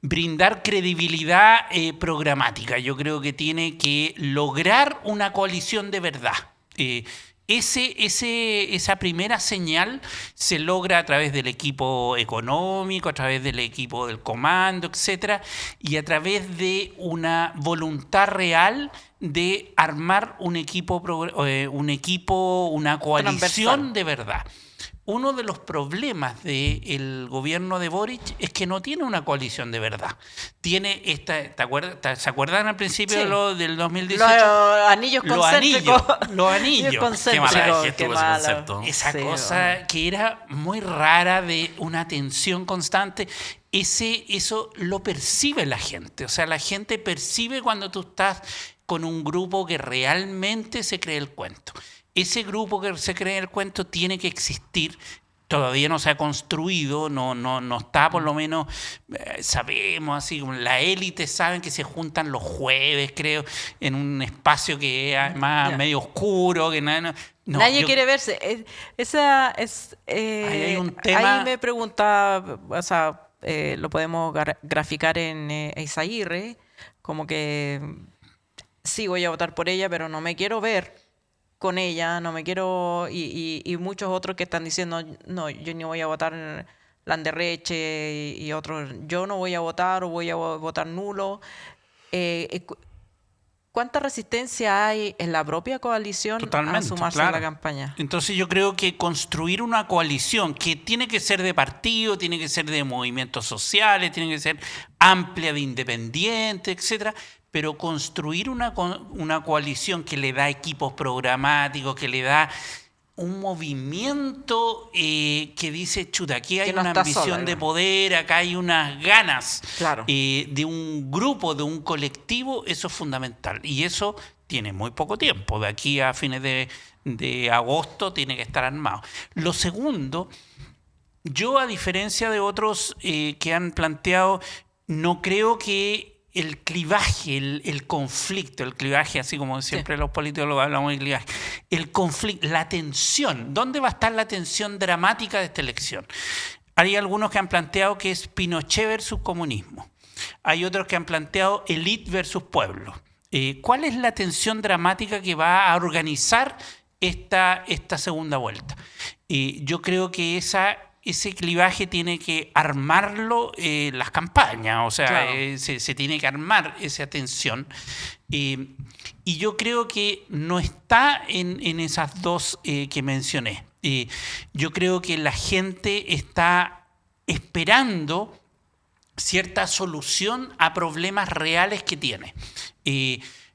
brindar credibilidad programática. Yo creo que tiene que lograr una coalición de verdad. Esa primera señal se logra a través del equipo económico, a través del equipo del comando, etcétera, y a través de una voluntad real de armar una coalición transversal de verdad. Uno de los problemas del gobierno de Boric es que no tiene una coalición de verdad. Tiene ¿se acuerdan al principio del 2018? Los anillos concéntricos. Los anillos. Qué mala que estuvo ese concepto. Esa cosa que era muy rara, de una tensión constante. Eso lo percibe la gente. O sea, la gente percibe cuando tú estás con un grupo que realmente se cree el cuento. Ese grupo que se cree el cuento tiene que existir. Todavía no se ha construido, no está, por lo menos sabemos, así como la élite saben que se juntan los jueves, creo, en un espacio que es más medio oscuro, que nadie quiere verse. Ahí hay un tema. Ahí me pregunta, o sea, lo podemos graficar en Eizaguirre, como que sí voy a votar por ella, pero no me quiero ver con ella, no me quiero, y muchos otros que están diciendo, no, yo no voy a votar Landerreche y otros, yo no voy a votar o voy a votar nulo. ¿Cuánta resistencia hay en la propia coalición a sumarse a la campaña? Entonces yo creo que construir una coalición que tiene que ser de partido, tiene que ser de movimientos sociales, tiene que ser amplia, de independientes, etcétera, pero construir una coalición que le da equipos programáticos, que le da un movimiento que dice, chuta, aquí hay una ambición de poder, acá hay unas ganas de un grupo, de un colectivo, eso es fundamental. Y eso tiene muy poco tiempo, de aquí a fines de agosto tiene que estar armado. Lo segundo, yo a diferencia de otros que han planteado, no creo que el clivaje, el conflicto, el clivaje, así como siempre los políticos hablamos de clivaje, el conflicto, la tensión, ¿dónde va a estar la tensión dramática de esta elección? Hay algunos que han planteado que es Pinochet versus comunismo. Hay otros que han planteado élite versus pueblo. ¿Cuál es la tensión dramática que va a organizar esta segunda vuelta? Yo creo que ese clivaje tiene que armarlo las campañas, o sea, se tiene que armar esa tensión. Y yo creo que no está en esas dos que mencioné. Yo creo que la gente está esperando cierta solución a problemas reales que tiene.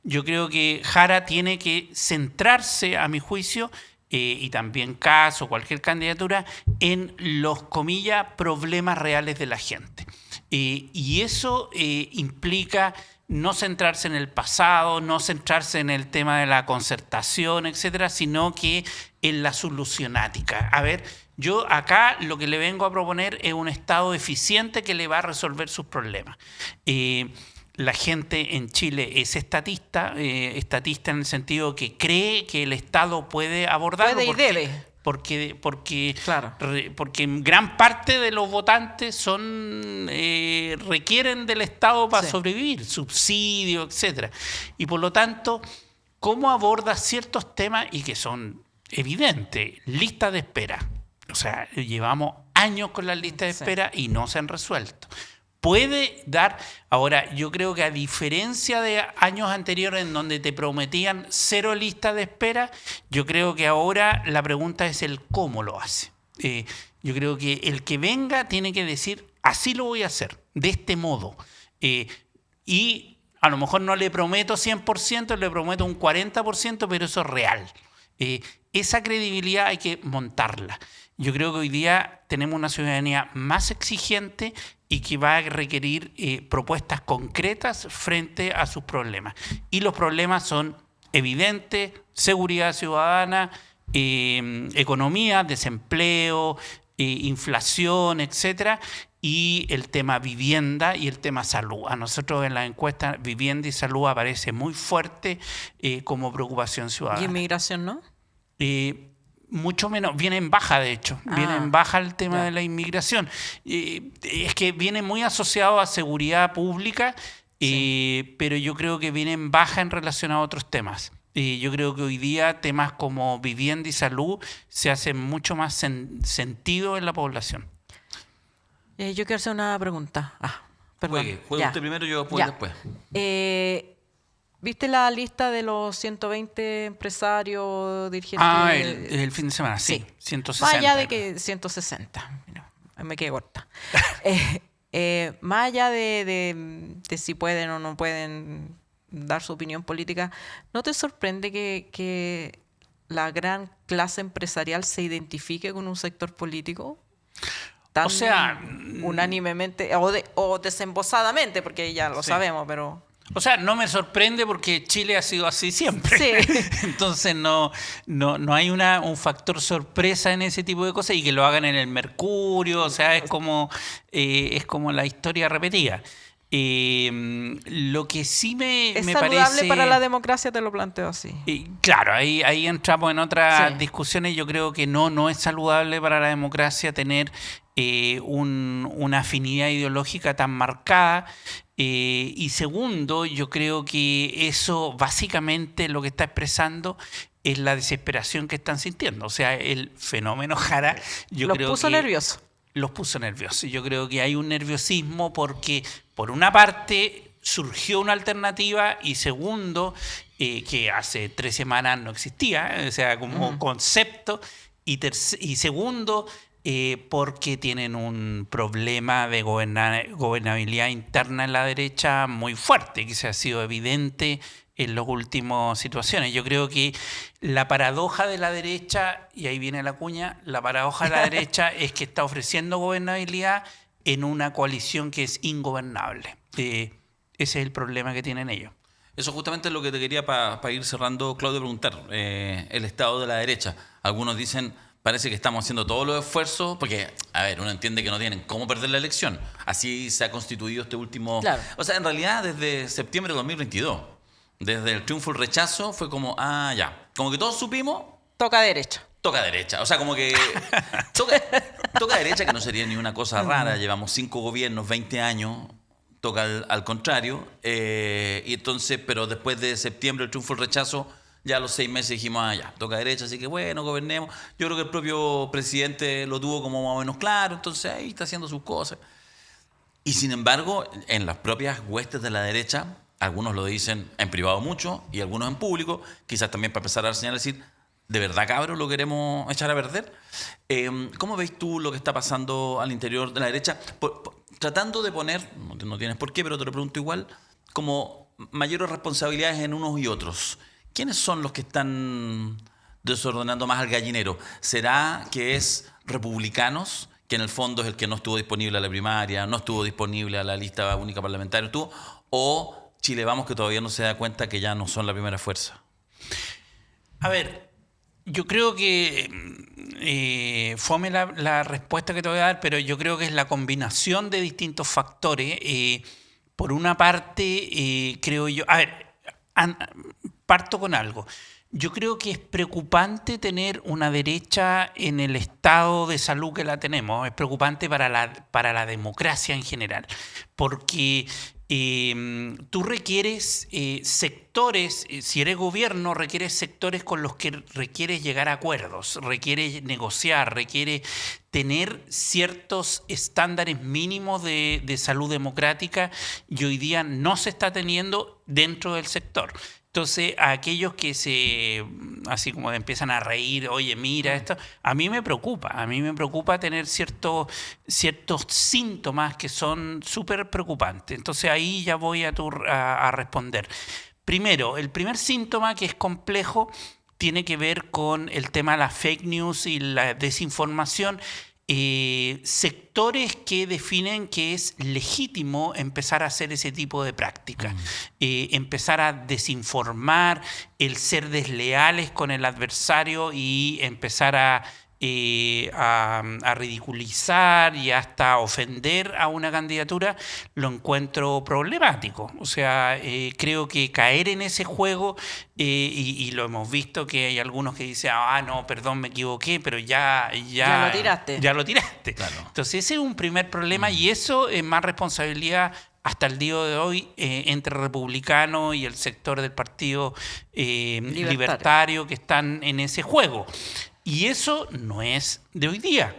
Yo creo que Jara tiene que centrarse, a mi juicio, y también Caso, cualquier candidatura, en los, comillas, problemas reales de la gente. Y eso implica no centrarse en el pasado, no centrarse en el tema de la concertación, etcétera, sino que en la solucionática. A ver, yo acá lo que le vengo a proponer es un Estado eficiente que le va a resolver sus problemas. La gente en Chile es estatista en el sentido que cree que el Estado puede abordarlo. Puede y debe. Porque gran parte de los votantes requieren del Estado para sobrevivir, subsidios, etcétera. Y por lo tanto, ¿cómo aborda ciertos temas y que son evidentes? Lista de espera. O sea, llevamos años con las listas de espera y no se han resuelto. puede dar. Ahora, yo creo que a diferencia de años anteriores en donde te prometían 0 listas de espera, yo creo que ahora la pregunta es el cómo lo hace. Yo creo que el que venga tiene que decir, así lo voy a hacer, de este modo. Y a lo mejor no le prometo 100%, le prometo un 40%, pero eso es real. Esa credibilidad hay que montarla. Yo creo que hoy día tenemos una ciudadanía más exigente y que va a requerir propuestas concretas frente a sus problemas. Y los problemas son evidentes: seguridad ciudadana, economía, desempleo, inflación, etcétera, y el tema vivienda y el tema salud. A nosotros en la encuesta vivienda y salud aparece muy fuerte como preocupación ciudadana. ¿Y inmigración no? Mucho menos, viene en baja de hecho, viene en baja el tema de la inmigración. Es que viene muy asociado a seguridad pública, pero yo creo que viene en baja en relación a otros temas. Yo creo que hoy día temas como vivienda y salud se hacen mucho más sentido en la población. Yo quiero hacer una pregunta. Perdón. Juegue usted primero, yo después. ¿Viste la lista de los 120 empresarios dirigentes? El fin de semana, sí. 160. Más allá de que 160. Me quedé corta. Más allá de si pueden o no pueden dar su opinión política, ¿no te sorprende que la gran clase empresarial se identifique con un sector político? Tan unánimemente o desembosadamente, porque ya lo sabemos, pero... O sea, no me sorprende porque Chile ha sido así siempre. Sí. Entonces no hay un factor sorpresa en ese tipo de cosas, y que lo hagan en el Mercurio, o sea, es como la historia repetida. Lo que sí me parece... ¿Es saludable para la democracia? Te lo planteo así. Claro, ahí entramos en otras discusiones. Yo creo que no es saludable para la democracia tener una afinidad ideológica tan marcada. Y segundo, yo creo que eso básicamente lo que está expresando es la desesperación que están sintiendo. O sea, el fenómeno Jara, Los puso nerviosos. Los puso nerviosos. Yo creo que hay un nerviosismo porque, por una parte, surgió una alternativa, y segundo, que hace 3 semanas no existía, o sea, como concepto, y segundo, porque tienen un problema de gobernabilidad interna en la derecha muy fuerte, que se ha sido evidente en las últimas situaciones. Yo creo que la paradoja de la derecha, y ahí viene la cuña, la paradoja de la derecha es que está ofreciendo gobernabilidad en una coalición que es ingobernable. Ese es el problema que tienen ellos. Eso justamente es lo que te quería para ir cerrando, Claudio, preguntar. El estado de la derecha. Algunos dicen, parece que estamos haciendo todos los esfuerzos, porque, a ver, uno entiende que no tienen cómo perder la elección. Así se ha constituido este último... Claro. O sea, en realidad, desde septiembre de 2022, desde el triunfo, el rechazo, fue como, ya. Como que todos supimos... Toca derecha. Toca derecha. O sea, como que... toca derecha, que no sería ni una cosa rara. Llevamos 5 gobiernos, 20 años... Toca al contrario, y entonces, pero después de septiembre, el triunfo, el rechazo, ya a los 6 meses dijimos, ya, toca derecha, así que bueno, gobernemos. Yo creo que el propio presidente lo tuvo como más o menos claro, entonces ahí está haciendo sus cosas. Y sin embargo, en las propias huestes de la derecha, algunos lo dicen en privado mucho, y algunos en público, quizás también para empezar a dar señales, decir, ¿de verdad, cabros, lo queremos echar a perder? ¿Cómo ves tú lo que está pasando al interior de la derecha? Tratando de poner, no tienes por qué, pero te lo pregunto igual, como mayores responsabilidades en unos y otros. ¿Quiénes son los que están desordenando más al gallinero? ¿Será que es republicanos, que en el fondo es el que no estuvo disponible a la primaria, no estuvo disponible a la lista única parlamentaria, o Chile Vamos, que todavía no se da cuenta que ya no son la primera fuerza? A ver, yo creo que fome la respuesta que te voy a dar, pero yo creo que es la combinación de distintos factores. Por una parte, creo yo... A ver, parto con algo. Yo creo que es preocupante tener una derecha en el estado de salud que la tenemos. Es preocupante para la democracia en general, porque tú requieres sectores, si eres gobierno, requieres sectores con los que requieres llegar a acuerdos, requieres negociar, requieres tener ciertos estándares mínimos de salud democrática, y hoy día no se está teniendo dentro del sector. Entonces, a aquellos que así como empiezan a reír, oye, mira esto, a mí me preocupa tener ciertos síntomas que son súper preocupantes. Entonces, ahí ya voy a responder. Primero, el primer síntoma, que es complejo, tiene que ver con el tema de las fake news y la desinformación. Sectores que definen que es legítimo empezar a hacer ese tipo de prácticas, empezar a desinformar, el ser desleales con el adversario y empezar a ridiculizar y hasta ofender a una candidatura, lo encuentro problemático. O sea, creo que caer en ese juego, y lo hemos visto, que hay algunos que dicen, no, perdón, me equivoqué, pero ya lo tiraste. Ya lo tiraste. Claro. Entonces ese es un primer problema, y eso es más responsabilidad hasta el día de hoy entre republicanos y el sector del partido libertario que están en ese juego. Y eso no es de hoy día.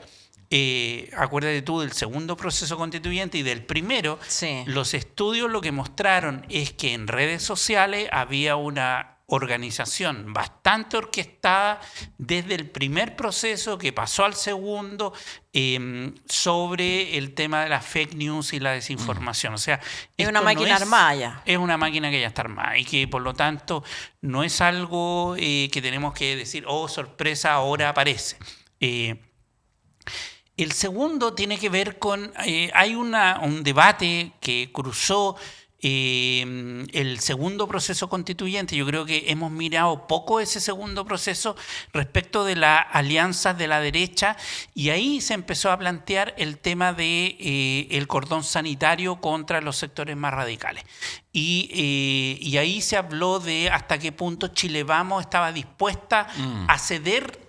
Acuérdate tú del segundo proceso constituyente y del primero. Sí. Los estudios lo que mostraron es que en redes sociales había una organización bastante orquestada desde el primer proceso que pasó al segundo, sobre el tema de las fake news y la desinformación. O sea, Es una esto máquina armada ya. Es una máquina que ya está armada y que por lo tanto no es algo que tenemos que decir, oh, sorpresa, ahora aparece. El segundo tiene que ver con, hay un debate que cruzó el segundo proceso constituyente. Yo creo que hemos mirado poco ese segundo proceso respecto de las alianzas de la derecha, y ahí se empezó a plantear el tema de el cordón sanitario contra los sectores más radicales. Y ahí se habló de hasta qué punto Chile Vamos estaba dispuesta a ceder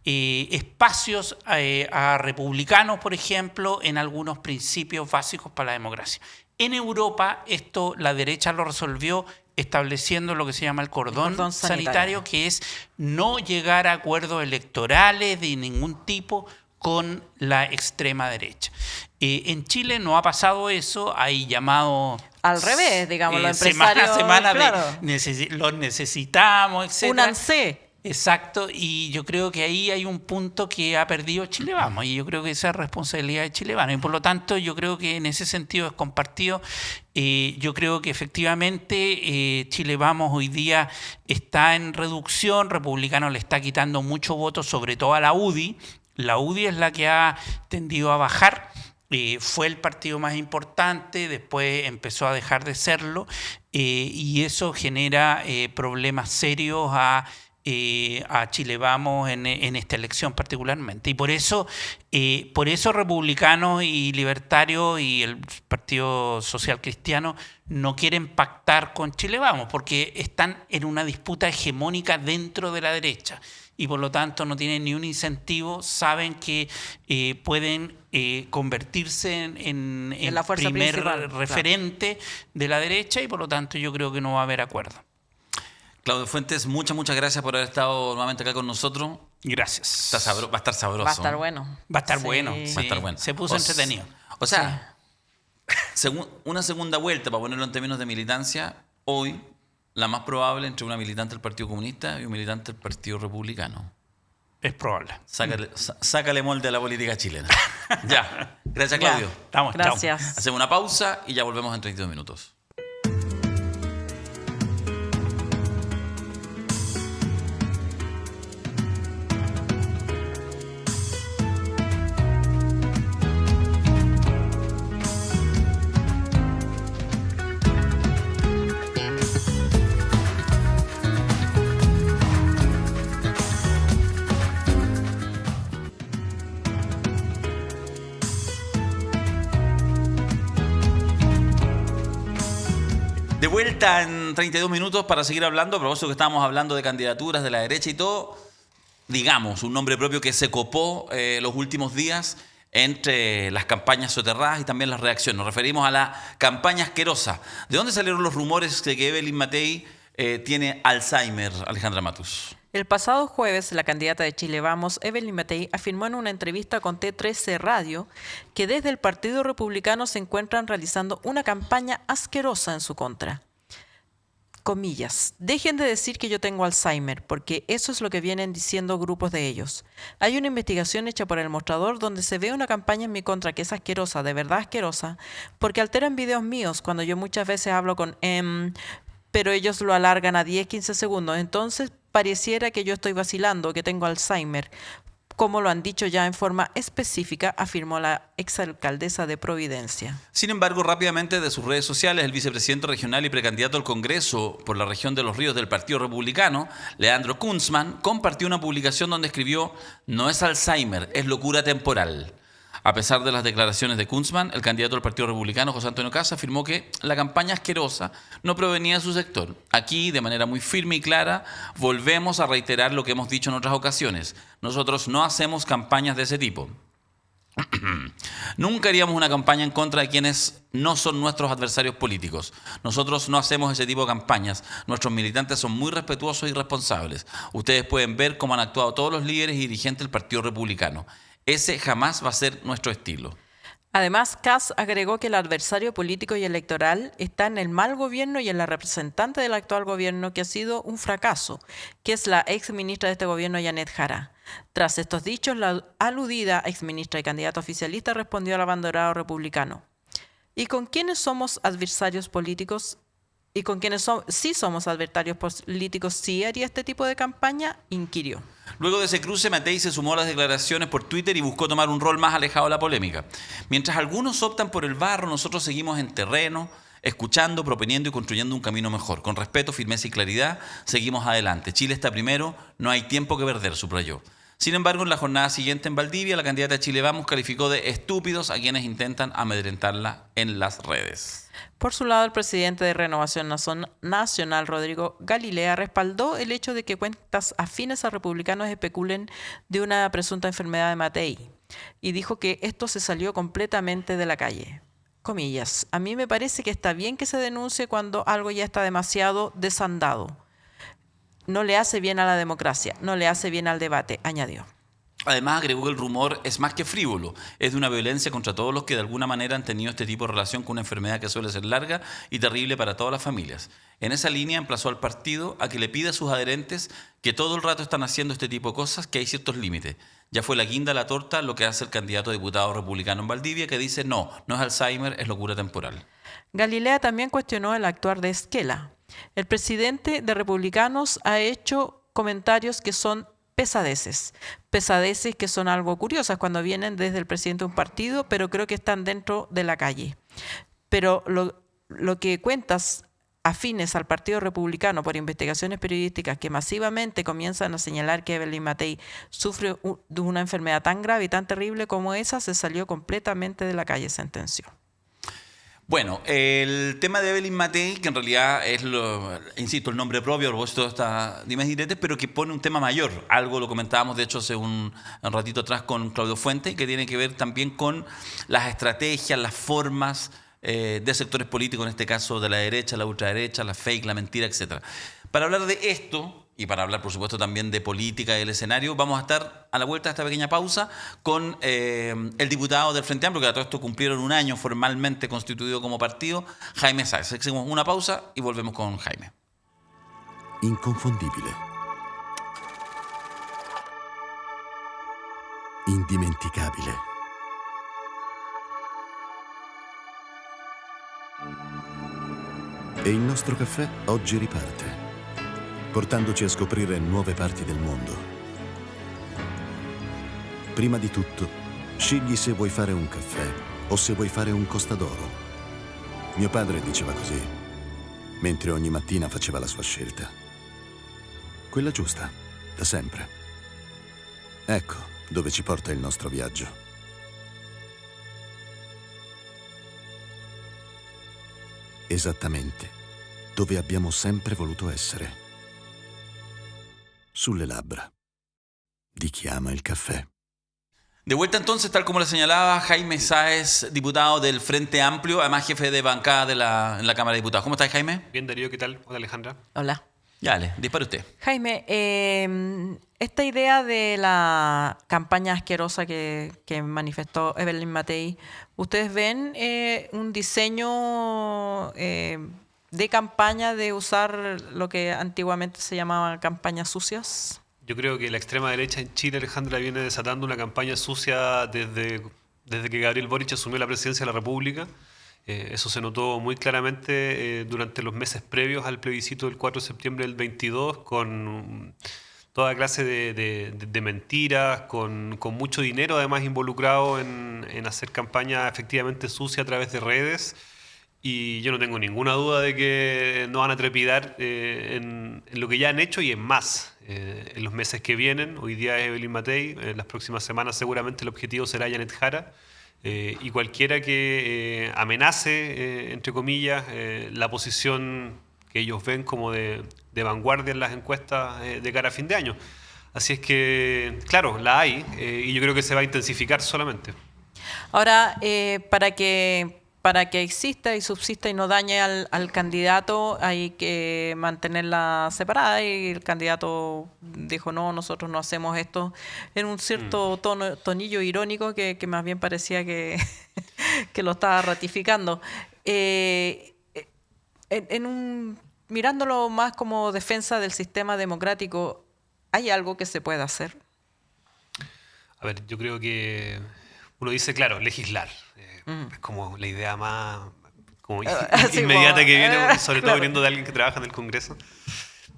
espacios a republicanos, por ejemplo, en algunos principios básicos para la democracia. En Europa, esto la derecha lo resolvió estableciendo lo que se llama el cordón sanitario, que es no llegar a acuerdos electorales de ningún tipo con la extrema derecha. En Chile no ha pasado eso, hay llamado... Al revés, digamos, los empresarios... Semana claro. los necesitamos, etc. Únanse. Exacto, y yo creo que ahí hay un punto que ha perdido Chile Vamos, y yo creo que esa es responsabilidad de Chile Vamos, y por lo tanto yo creo que en ese sentido es compartido. Yo creo que efectivamente Chile Vamos hoy día está en reducción, Republicano le está quitando mucho voto, sobre todo a la UDI. La UDI es la que ha tendido a bajar. Fue el partido más importante, después empezó a dejar de serlo, y eso genera problemas serios a Chile Vamos en esta elección particularmente. Y por eso republicanos y libertarios y el Partido Social Cristiano no quieren pactar con Chile Vamos, porque están en una disputa hegemónica dentro de la derecha y por lo tanto no tienen ni un incentivo, saben que pueden convertirse en la fuerza primer principal, referente de la derecha, y por lo tanto yo creo que no va a haber acuerdo. Claudio Fuentes, muchas gracias por haber estado nuevamente acá con nosotros. Gracias. Va a estar sabroso. Va a estar bueno. Va a estar Sí. bueno. Va a estar bueno. Se puso entretenido. O sea, una segunda vuelta, para ponerlo en términos de militancia, hoy la más probable entre una militante del Partido Comunista y un militante del Partido Republicano. Es probable. Sácale molde a la política chilena. Ya. Gracias, Claudio. Estamos, chao. Gracias. Hacemos una pausa y ya volvemos en 32 minutos. De vuelta en 32 minutos para seguir hablando, a propósito que estábamos hablando de candidaturas de la derecha y todo, digamos, un nombre propio que se copó los últimos días entre las campañas soterradas y también las reacciones. Nos referimos a la campaña asquerosa. ¿De dónde salieron los rumores de que Evelyn Matei tiene Alzheimer, Alejandra Matus? El pasado jueves, la candidata de Chile Vamos, Evelyn Matei, afirmó en una entrevista con T13 Radio que desde el Partido Republicano se encuentran realizando una campaña asquerosa en su contra. Comillas, dejen de decir que yo tengo Alzheimer, porque eso es lo que vienen diciendo grupos de ellos. Hay una investigación hecha por El Mostrador donde se ve una campaña en mi contra que es asquerosa, de verdad asquerosa, porque alteran videos míos cuando yo muchas veces hablo con pero ellos lo alargan a 10-15 segundos. Entonces pareciera que yo estoy vacilando, que tengo Alzheimer, como lo han dicho ya en forma específica, afirmó la exalcaldesa de Providencia. Sin embargo, rápidamente de sus redes sociales, el vicepresidente regional y precandidato al Congreso por la región de Los Ríos del Partido Republicano, Leandro Kunzmann, compartió una publicación donde escribió: no es Alzheimer, es locura temporal. A pesar de las declaraciones de Kunzmann, el candidato del Partido Republicano, José Antonio Kast, afirmó que la campaña asquerosa no provenía de su sector. Aquí, de manera muy firme y clara, volvemos a reiterar lo que hemos dicho en otras ocasiones. Nosotros no hacemos campañas de ese tipo. Nunca haríamos una campaña en contra de quienes no son nuestros adversarios políticos. Nosotros no hacemos ese tipo de campañas. Nuestros militantes son muy respetuosos y responsables. Ustedes pueden ver cómo han actuado todos los líderes y dirigentes del Partido Republicano. Ese jamás va a ser nuestro estilo. Además, Kast agregó que el adversario político y electoral está en el mal gobierno y en la representante del actual gobierno, que ha sido un fracaso, que es la ex ministra de este gobierno, Janet Jara. Tras estos dichos, la aludida ex ministra y candidata oficialista respondió al abanderado republicano: ¿y con quiénes somos adversarios políticos? ¿Y con quienes sí somos adversarios políticos sí haría este tipo de campaña?, inquirió. Luego de ese cruce, Matei se sumó a las declaraciones por Twitter y buscó tomar un rol más alejado de la polémica. Mientras algunos optan por el barro, nosotros seguimos en terreno, escuchando, proponiendo y construyendo un camino mejor. Con respeto, firmeza y claridad, seguimos adelante. Chile está primero, no hay tiempo que perder, subrayó. Sin embargo, en la jornada siguiente en Valdivia, la candidata de Chile Vamos calificó de estúpidos a quienes intentan amedrentarla en las redes. Por su lado, el presidente de Renovación Nacional, Rodrigo Galilea, respaldó el hecho de que cuentas afines a republicanos especulen de una presunta enfermedad de Matei y dijo que esto se salió completamente de la calle. Comillas, a mí me parece que está bien que se denuncie cuando algo ya está demasiado desandado. No le hace bien a la democracia, no le hace bien al debate, añadió. Además, agregó que el rumor es más que frívolo, es de una violencia contra todos los que de alguna manera han tenido este tipo de relación con una enfermedad que suele ser larga y terrible para todas las familias. En esa línea emplazó al partido a que le pida a sus adherentes que todo el rato están haciendo este tipo de cosas, que hay ciertos límites. Ya fue la guinda a la torta lo que hace el candidato a diputado republicano en Valdivia, que dice no es Alzheimer, es locura temporal. Galilea también cuestionó el actuar de Esquela. El presidente de Republicanos ha hecho comentarios que son pesadeces que son algo curiosas cuando vienen desde el presidente de un partido, pero creo que están dentro de la calle. Pero lo que cuentas afines al Partido Republicano por investigaciones periodísticas que masivamente comienzan a señalar que Evelyn Matei sufre de una enfermedad tan grave y tan terrible como esa, se salió completamente de la calle, sentenció. Bueno, el tema de Evelyn Matei, que en realidad es, insisto, el nombre propio, a propósito de estas dimes y diretes, pero que pone un tema mayor. Algo lo comentábamos, de hecho, hace un ratito atrás con Claudio Fuente, que tiene que ver también con las estrategias, las formas de sectores políticos, en este caso de la derecha, la ultraderecha, la fake, la mentira, etc. Para hablar de esto, y para hablar, por supuesto, también de política y del escenario, vamos a estar a la vuelta de esta pequeña pausa con el diputado del Frente Amplio, que a todo esto cumplieron un año formalmente constituido como partido, Jaime Sáez. Hacemos una pausa y volvemos con Jaime. Inconfondibile. Indimenticabile. E il nostro caffè oggi riparte, portandoci a scoprire nuove parti del mondo. Prima di tutto, scegli se vuoi fare un caffè o se vuoi fare un costadoro. Mio padre diceva così, mentre ogni mattina faceva la sua scelta. Quella giusta, da sempre. Ecco dove ci porta il nostro viaggio. Esattamente dove abbiamo sempre voluto essere. Sulle labbra di chi ama il caffè. De vuelta entonces, tal como le señalaba, Jaime Sáez, diputado del Frente Amplio, además jefe de bancada en la Cámara de Diputados. ¿Cómo estás, Jaime? Bien, Darío, ¿qué tal? Hola, Alejandra. Hola. Ya, dale, dispare usted. Jaime, esta idea de la campaña asquerosa que manifestó Evelyn Matei, ¿ustedes ven un diseño de campaña de usar lo que antiguamente se llamaba campañas sucias? Yo creo que la extrema derecha en Chile, Alejandra, viene desatando una campaña sucia desde que Gabriel Boric asumió la presidencia de la República. Eso se notó muy claramente durante los meses previos al plebiscito del 4 de septiembre del 22, con toda clase de mentiras, con mucho dinero además involucrado en hacer campaña efectivamente sucia a través de redes. Y yo no tengo ninguna duda de que no van a trepidar en lo que ya han hecho y en más. En los meses que vienen, hoy día es Evelyn Matei, en las próximas semanas seguramente el objetivo será Janet Jara. Y cualquiera que amenace, entre comillas, la posición que ellos ven como de vanguardia en las encuestas de cara a fin de año. Así es que, claro, la hay y yo creo que se va a intensificar solamente. Ahora, para que exista y subsista y no dañe al candidato, hay que mantenerla separada, y el candidato dijo, no, nosotros no hacemos esto, en un cierto tonillo irónico que más bien parecía que, que lo estaba ratificando. Mirándolo más como defensa del sistema democrático, ¿hay algo que se pueda hacer? A ver, yo creo que uno dice, claro, legislar. Es como la idea más inmediata que viene, sobre todo viniendo de alguien que trabaja en el Congreso.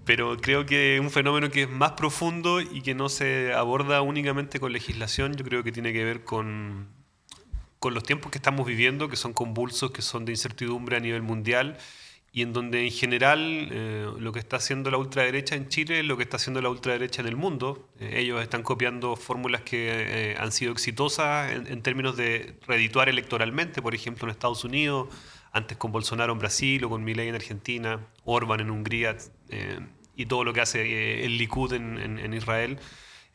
Pero creo que un fenómeno que es más profundo y que no se aborda únicamente con legislación, yo creo que tiene que ver con los tiempos que estamos viviendo, que son convulsos, que son de incertidumbre a nivel mundial, y en donde en general lo que está haciendo la ultraderecha en Chile es lo que está haciendo la ultraderecha en el mundo. Ellos están copiando fórmulas que han sido exitosas en términos de redituar electoralmente, por ejemplo en Estados Unidos, antes con Bolsonaro en Brasil o con Milei en Argentina, Orbán en Hungría, y todo lo que hace el Likud en Israel.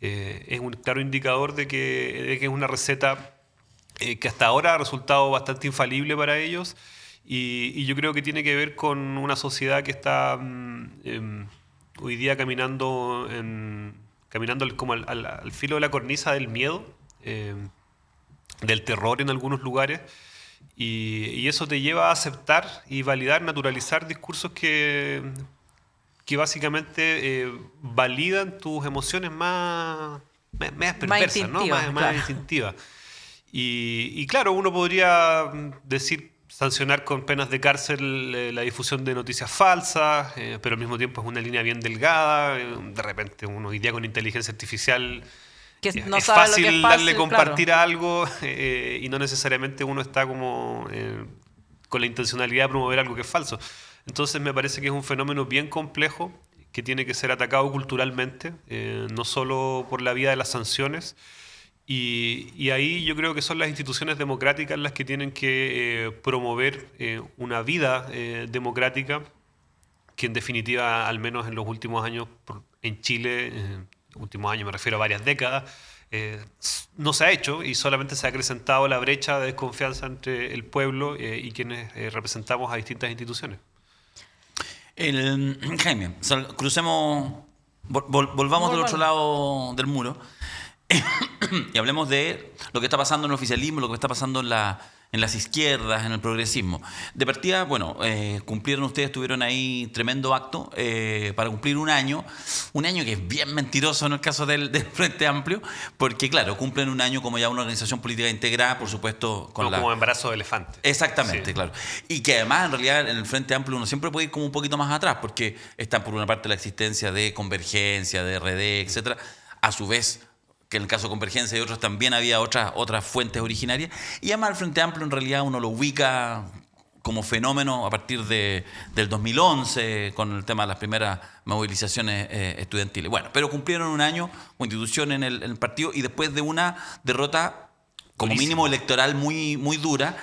Es un claro indicador de que es una receta que hasta ahora ha resultado bastante infalible para ellos. Y yo creo que tiene que ver con una sociedad que está hoy día caminando como al filo de la cornisa del miedo, del terror en algunos lugares, y eso te lleva a aceptar y validar, naturalizar discursos que básicamente validan tus emociones más perversas, ¿no? Más instintivas. Y claro, uno podría decir, sancionar con penas de cárcel la difusión de noticias falsas, pero al mismo tiempo es una línea bien delgada. De repente uno hoy día con inteligencia artificial que no es sabe fácil lo que es darle fácil, compartir claro. algo y no necesariamente uno está como con la intencionalidad de promover algo que es falso. Entonces me parece que es un fenómeno bien complejo que tiene que ser atacado culturalmente, no solo por la vía de las sanciones. Y ahí yo creo que son las instituciones democráticas las que tienen que promover una vida democrática que en definitiva, al menos en los últimos años en Chile, últimos años me refiero a varias décadas, no se ha hecho y solamente se ha acrecentado la brecha de desconfianza entre el pueblo y quienes representamos a distintas instituciones. Jaime, crucemos, volvamos del otro lado del muro. Y hablemos de lo que está pasando en el oficialismo, lo que está pasando en las izquierdas, en el progresismo. De partida, bueno, tuvieron ahí tremendo acto para cumplir un año que es bien mentiroso en el caso del Frente Amplio, porque claro, cumplen un año como ya una organización política integrada, por supuesto, como embarazo de elefante. Exactamente, sí. Claro. Y que además, en realidad, en el Frente Amplio uno siempre puede ir como un poquito más atrás, porque está por una parte la existencia de Convergencia, de RD, etcétera. A su vez, que en el caso de Convergencia y otros también había otras fuentes originarias. Y además el Frente Amplio en realidad uno lo ubica como fenómeno a partir del 2011, con el tema de las primeras movilizaciones estudiantiles. Bueno, pero cumplieron un año como institución en el partido y después de una derrota como mínimo electoral muy, muy dura,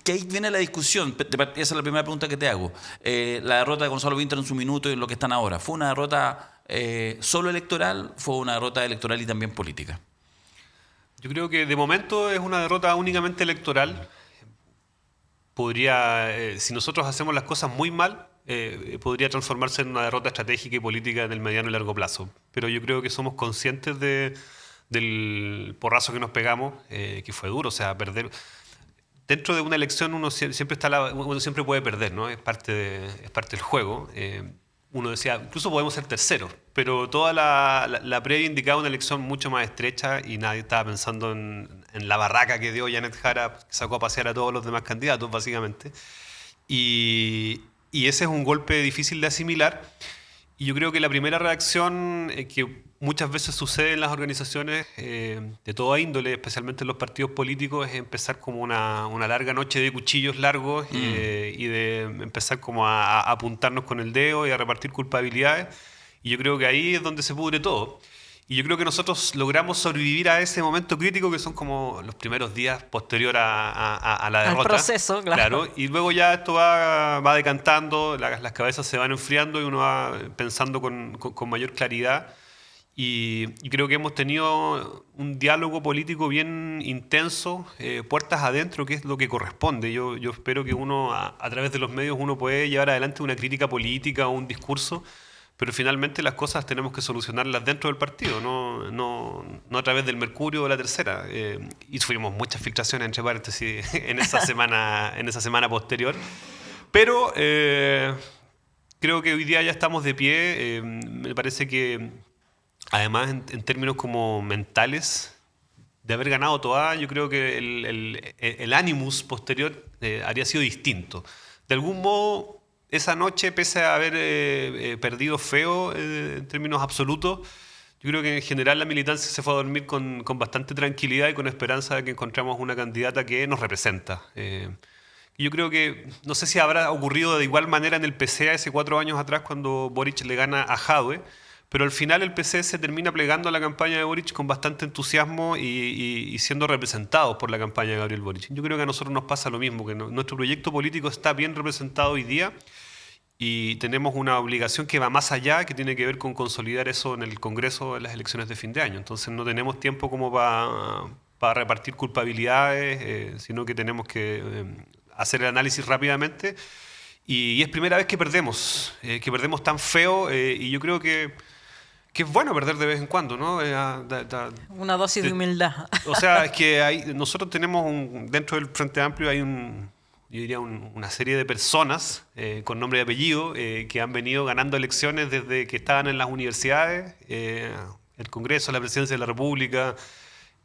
que ahí viene la discusión. Esa es la primera pregunta que te hago. La derrota de Gonzalo Winter en su minuto y lo que están ahora, ¿fue una derrota solo electoral? ¿Fue una derrota electoral y también política? Yo creo que de momento es una derrota únicamente electoral. Podría, si nosotros hacemos las cosas muy mal, podría transformarse en una derrota estratégica y política en el mediano y largo plazo. Pero yo creo que somos conscientes del porrazo que nos pegamos, que fue duro, o sea, perder. Dentro de una elección uno siempre puede perder, ¿no? Es parte del juego. Uno decía, incluso podemos ser terceros, pero toda la previa indicaba una elección mucho más estrecha y nadie estaba pensando en la barraca que dio Janet Jara, que sacó a pasear a todos los demás candidatos, básicamente. Y ese es un golpe difícil de asimilar. Y yo creo que la primera reacción que muchas veces sucede en las organizaciones de toda índole, especialmente en los partidos políticos, es empezar como una larga noche de cuchillos largos y de empezar como a apuntarnos con el dedo y a repartir culpabilidades. Y yo creo que ahí es donde se pudre todo. Y yo creo que nosotros logramos sobrevivir a ese momento crítico que son como los primeros días posterior a la derrota. Al proceso, claro. Y luego ya esto va decantando, las cabezas se van enfriando y uno va pensando con mayor claridad. Y creo que hemos tenido un diálogo político bien intenso, puertas adentro, que es lo que corresponde. Yo espero que uno, a través de los medios, uno puede llevar adelante una crítica política o un discurso, pero finalmente las cosas tenemos que solucionarlas dentro del partido, no a través del Mercurio o la Tercera. Y sufrimos muchas filtraciones, entre paréntesis, en esa semana posterior. Pero creo que hoy día ya estamos de pie. Me parece que, además, en términos como mentales, de haber ganado toda, yo creo que el animus posterior habría sido distinto. De algún modo, esa noche, pese a haber perdido feo en términos absolutos, yo creo que en general la militancia se fue a dormir con bastante tranquilidad y con esperanza de que encontramos una candidata que nos representa. Yo creo que, no sé si habrá ocurrido de igual manera en el PC hace 4 años atrás cuando Boric le gana a Jadwe, pero al final el PC se termina plegando a la campaña de Boric con bastante entusiasmo y siendo representados por la campaña de Gabriel Boric. Yo creo que a nosotros nos pasa lo mismo, que nuestro proyecto político está bien representado hoy día y tenemos una obligación que va más allá, que tiene que ver con consolidar eso en el Congreso en las elecciones de fin de año. Entonces no tenemos tiempo como para repartir culpabilidades, sino que tenemos que hacer el análisis rápidamente. Y es primera vez que perdemos tan feo, y yo creo que es bueno perder de vez en cuando, ¿no? Una dosis de humildad. O sea, es que nosotros tenemos dentro del Frente Amplio hay yo diría una serie de personas con nombre y apellido que han venido ganando elecciones desde que estaban en las universidades, el Congreso, la Presidencia de la República,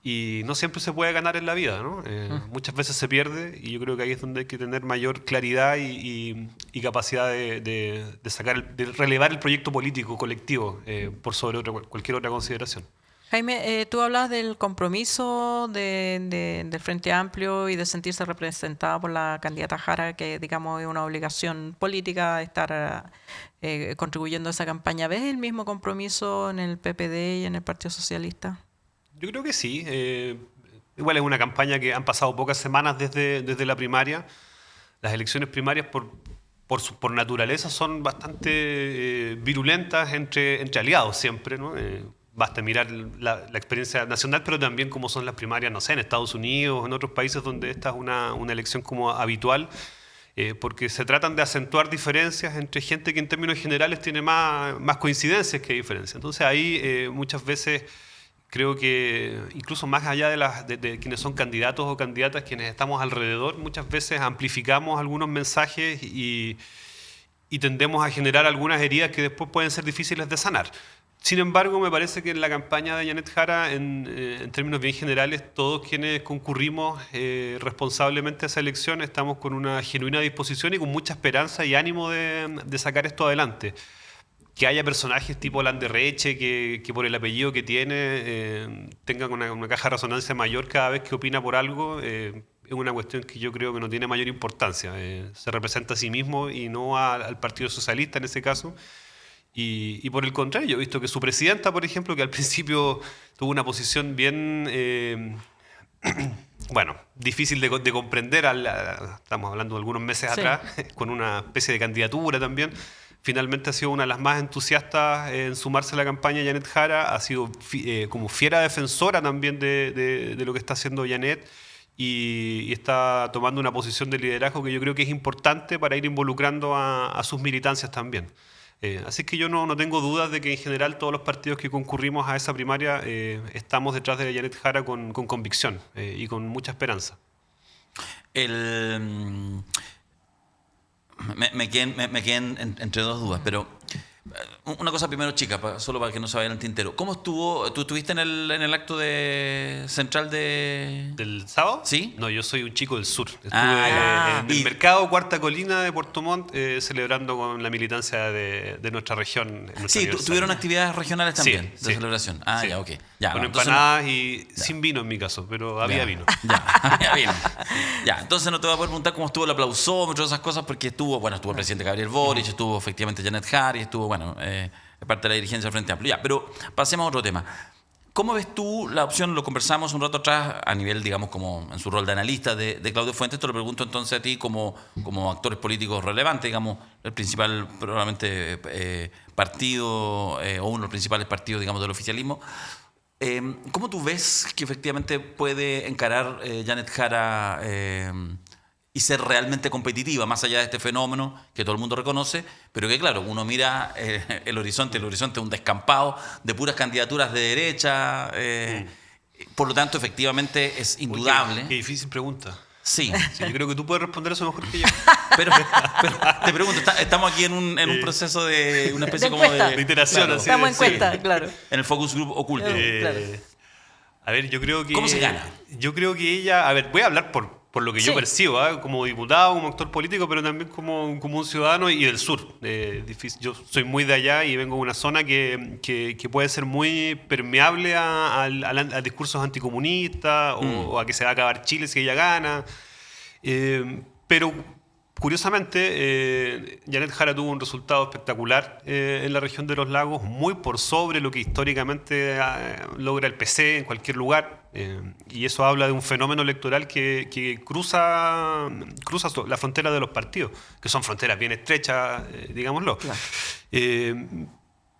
y no siempre se puede ganar en la vida, ¿no? Muchas veces se pierde y yo creo que ahí es donde hay que tener mayor claridad y capacidad de relevar el proyecto político colectivo por sobre cualquier otra consideración. Jaime, tú hablas del compromiso del Frente Amplio y de sentirse representada por la candidata Jara, que digamos es una obligación política estar contribuyendo a esa campaña. ¿Ves el mismo compromiso en el PPD y en el Partido Socialista? Yo creo que sí. Igual es una campaña que han pasado pocas semanas desde la primaria. Las elecciones primarias por naturaleza son bastante virulentas entre aliados siempre, ¿no? Basta mirar la experiencia nacional, pero también como son las primarias, no sé, en Estados Unidos, en otros países donde esta es una elección como habitual, porque se tratan de acentuar diferencias entre gente que en términos generales tiene más coincidencias que diferencias. Entonces ahí muchas veces creo que incluso más allá de quienes son candidatos o candidatas, quienes estamos alrededor, muchas veces amplificamos algunos mensajes y tendemos a generar algunas heridas que después pueden ser difíciles de sanar. Sin embargo, me parece que en la campaña de Janet Jara, en términos bien generales, todos quienes concurrimos responsablemente a esa elección estamos con una genuina disposición y con mucha esperanza y ánimo de sacar esto adelante. Que haya personajes tipo Landerreche que por el apellido que tiene tengan una caja de resonancia mayor cada vez que opina por algo, es una cuestión que yo creo que no tiene mayor importancia. Se representa a sí mismo y no al Partido Socialista en ese caso. Y por el contrario, yo he visto que su presidenta, por ejemplo, que al principio tuvo una posición bien, bueno, difícil de comprender, estamos hablando de algunos meses atrás, con una especie de candidatura también. finalmente ha sido una de las más entusiastas en sumarse a la campaña Janet Jara, ha sido como fiera defensora también de lo que está haciendo Janet y está tomando una posición de liderazgo que yo creo que es importante para ir involucrando a sus militancias también. Así que yo no tengo dudas de que en general todos los partidos que concurrimos a esa primaria estamos detrás de Janet Jara con convicción y con mucha esperanza. Me quedé entre dos dudas, pero una cosa primero, chica, solo para que no se vaya en el tintero. ¿Cómo estuvo? ¿Tú estuviste en el acto central de...? ¿Del sábado? Sí. No, yo soy un chico del sur. Estuve en Y- el mercado Cuarta Colina de Puerto Montt celebrando con la militancia de nuestra región. en nuestro Sí, aniversario. tuvieron actividades regionales también de sí. celebración. Sí. Ya, ok. Ya, Con entonces empanadas y sin vino en mi caso, pero había Ya. vino. Ya, bien. Ya, entonces no te voy a poder preguntar cómo estuvo el aplausómetro, esas cosas, porque estuvo el presidente Gabriel Boric, estuvo efectivamente Janet Jara y estuvo, parte de la dirigencia del Frente Amplio. Ya, pero pasemos a otro tema. ¿Cómo ves tú la opción? Lo conversamos un rato atrás a nivel, digamos, como en su rol de analista de Claudio Fuentes. Te lo pregunto entonces a ti como actores políticos relevantes, digamos, el principal probablemente partido o uno de los principales partidos, digamos, del oficialismo. ¿Cómo tú ves que efectivamente puede encarar Janet Jara y ser realmente competitiva, más allá de este fenómeno que todo el mundo reconoce, pero que claro, uno mira el horizonte es un descampado de puras candidaturas de derecha, por lo tanto efectivamente es indudable. Oye, qué difícil pregunta. Sí, Sí, yo creo que tú puedes responder eso mejor que yo. pero te pregunto, estamos aquí en un proceso de una especie De como encuesta. De iteración, así Estamos en sí. cuenta, claro. en el focus group oculto. Claro. A ver, yo creo que... ¿Cómo se gana? Yo creo que ella... A ver, voy a hablar por lo que yo Sí. percibo, como diputado, como actor político, pero también como un ciudadano y del sur. Yo soy muy de allá y vengo de una zona que puede ser muy permeable a discursos anticomunistas o a que se va a acabar Chile si ella gana. Pero curiosamente, Janet Jara tuvo un resultado espectacular en la región de los lagos, muy por sobre lo que históricamente logra el PC en cualquier lugar. Y eso habla de un fenómeno electoral que cruza la frontera de los partidos, que son fronteras bien estrechas, digámoslo. Claro.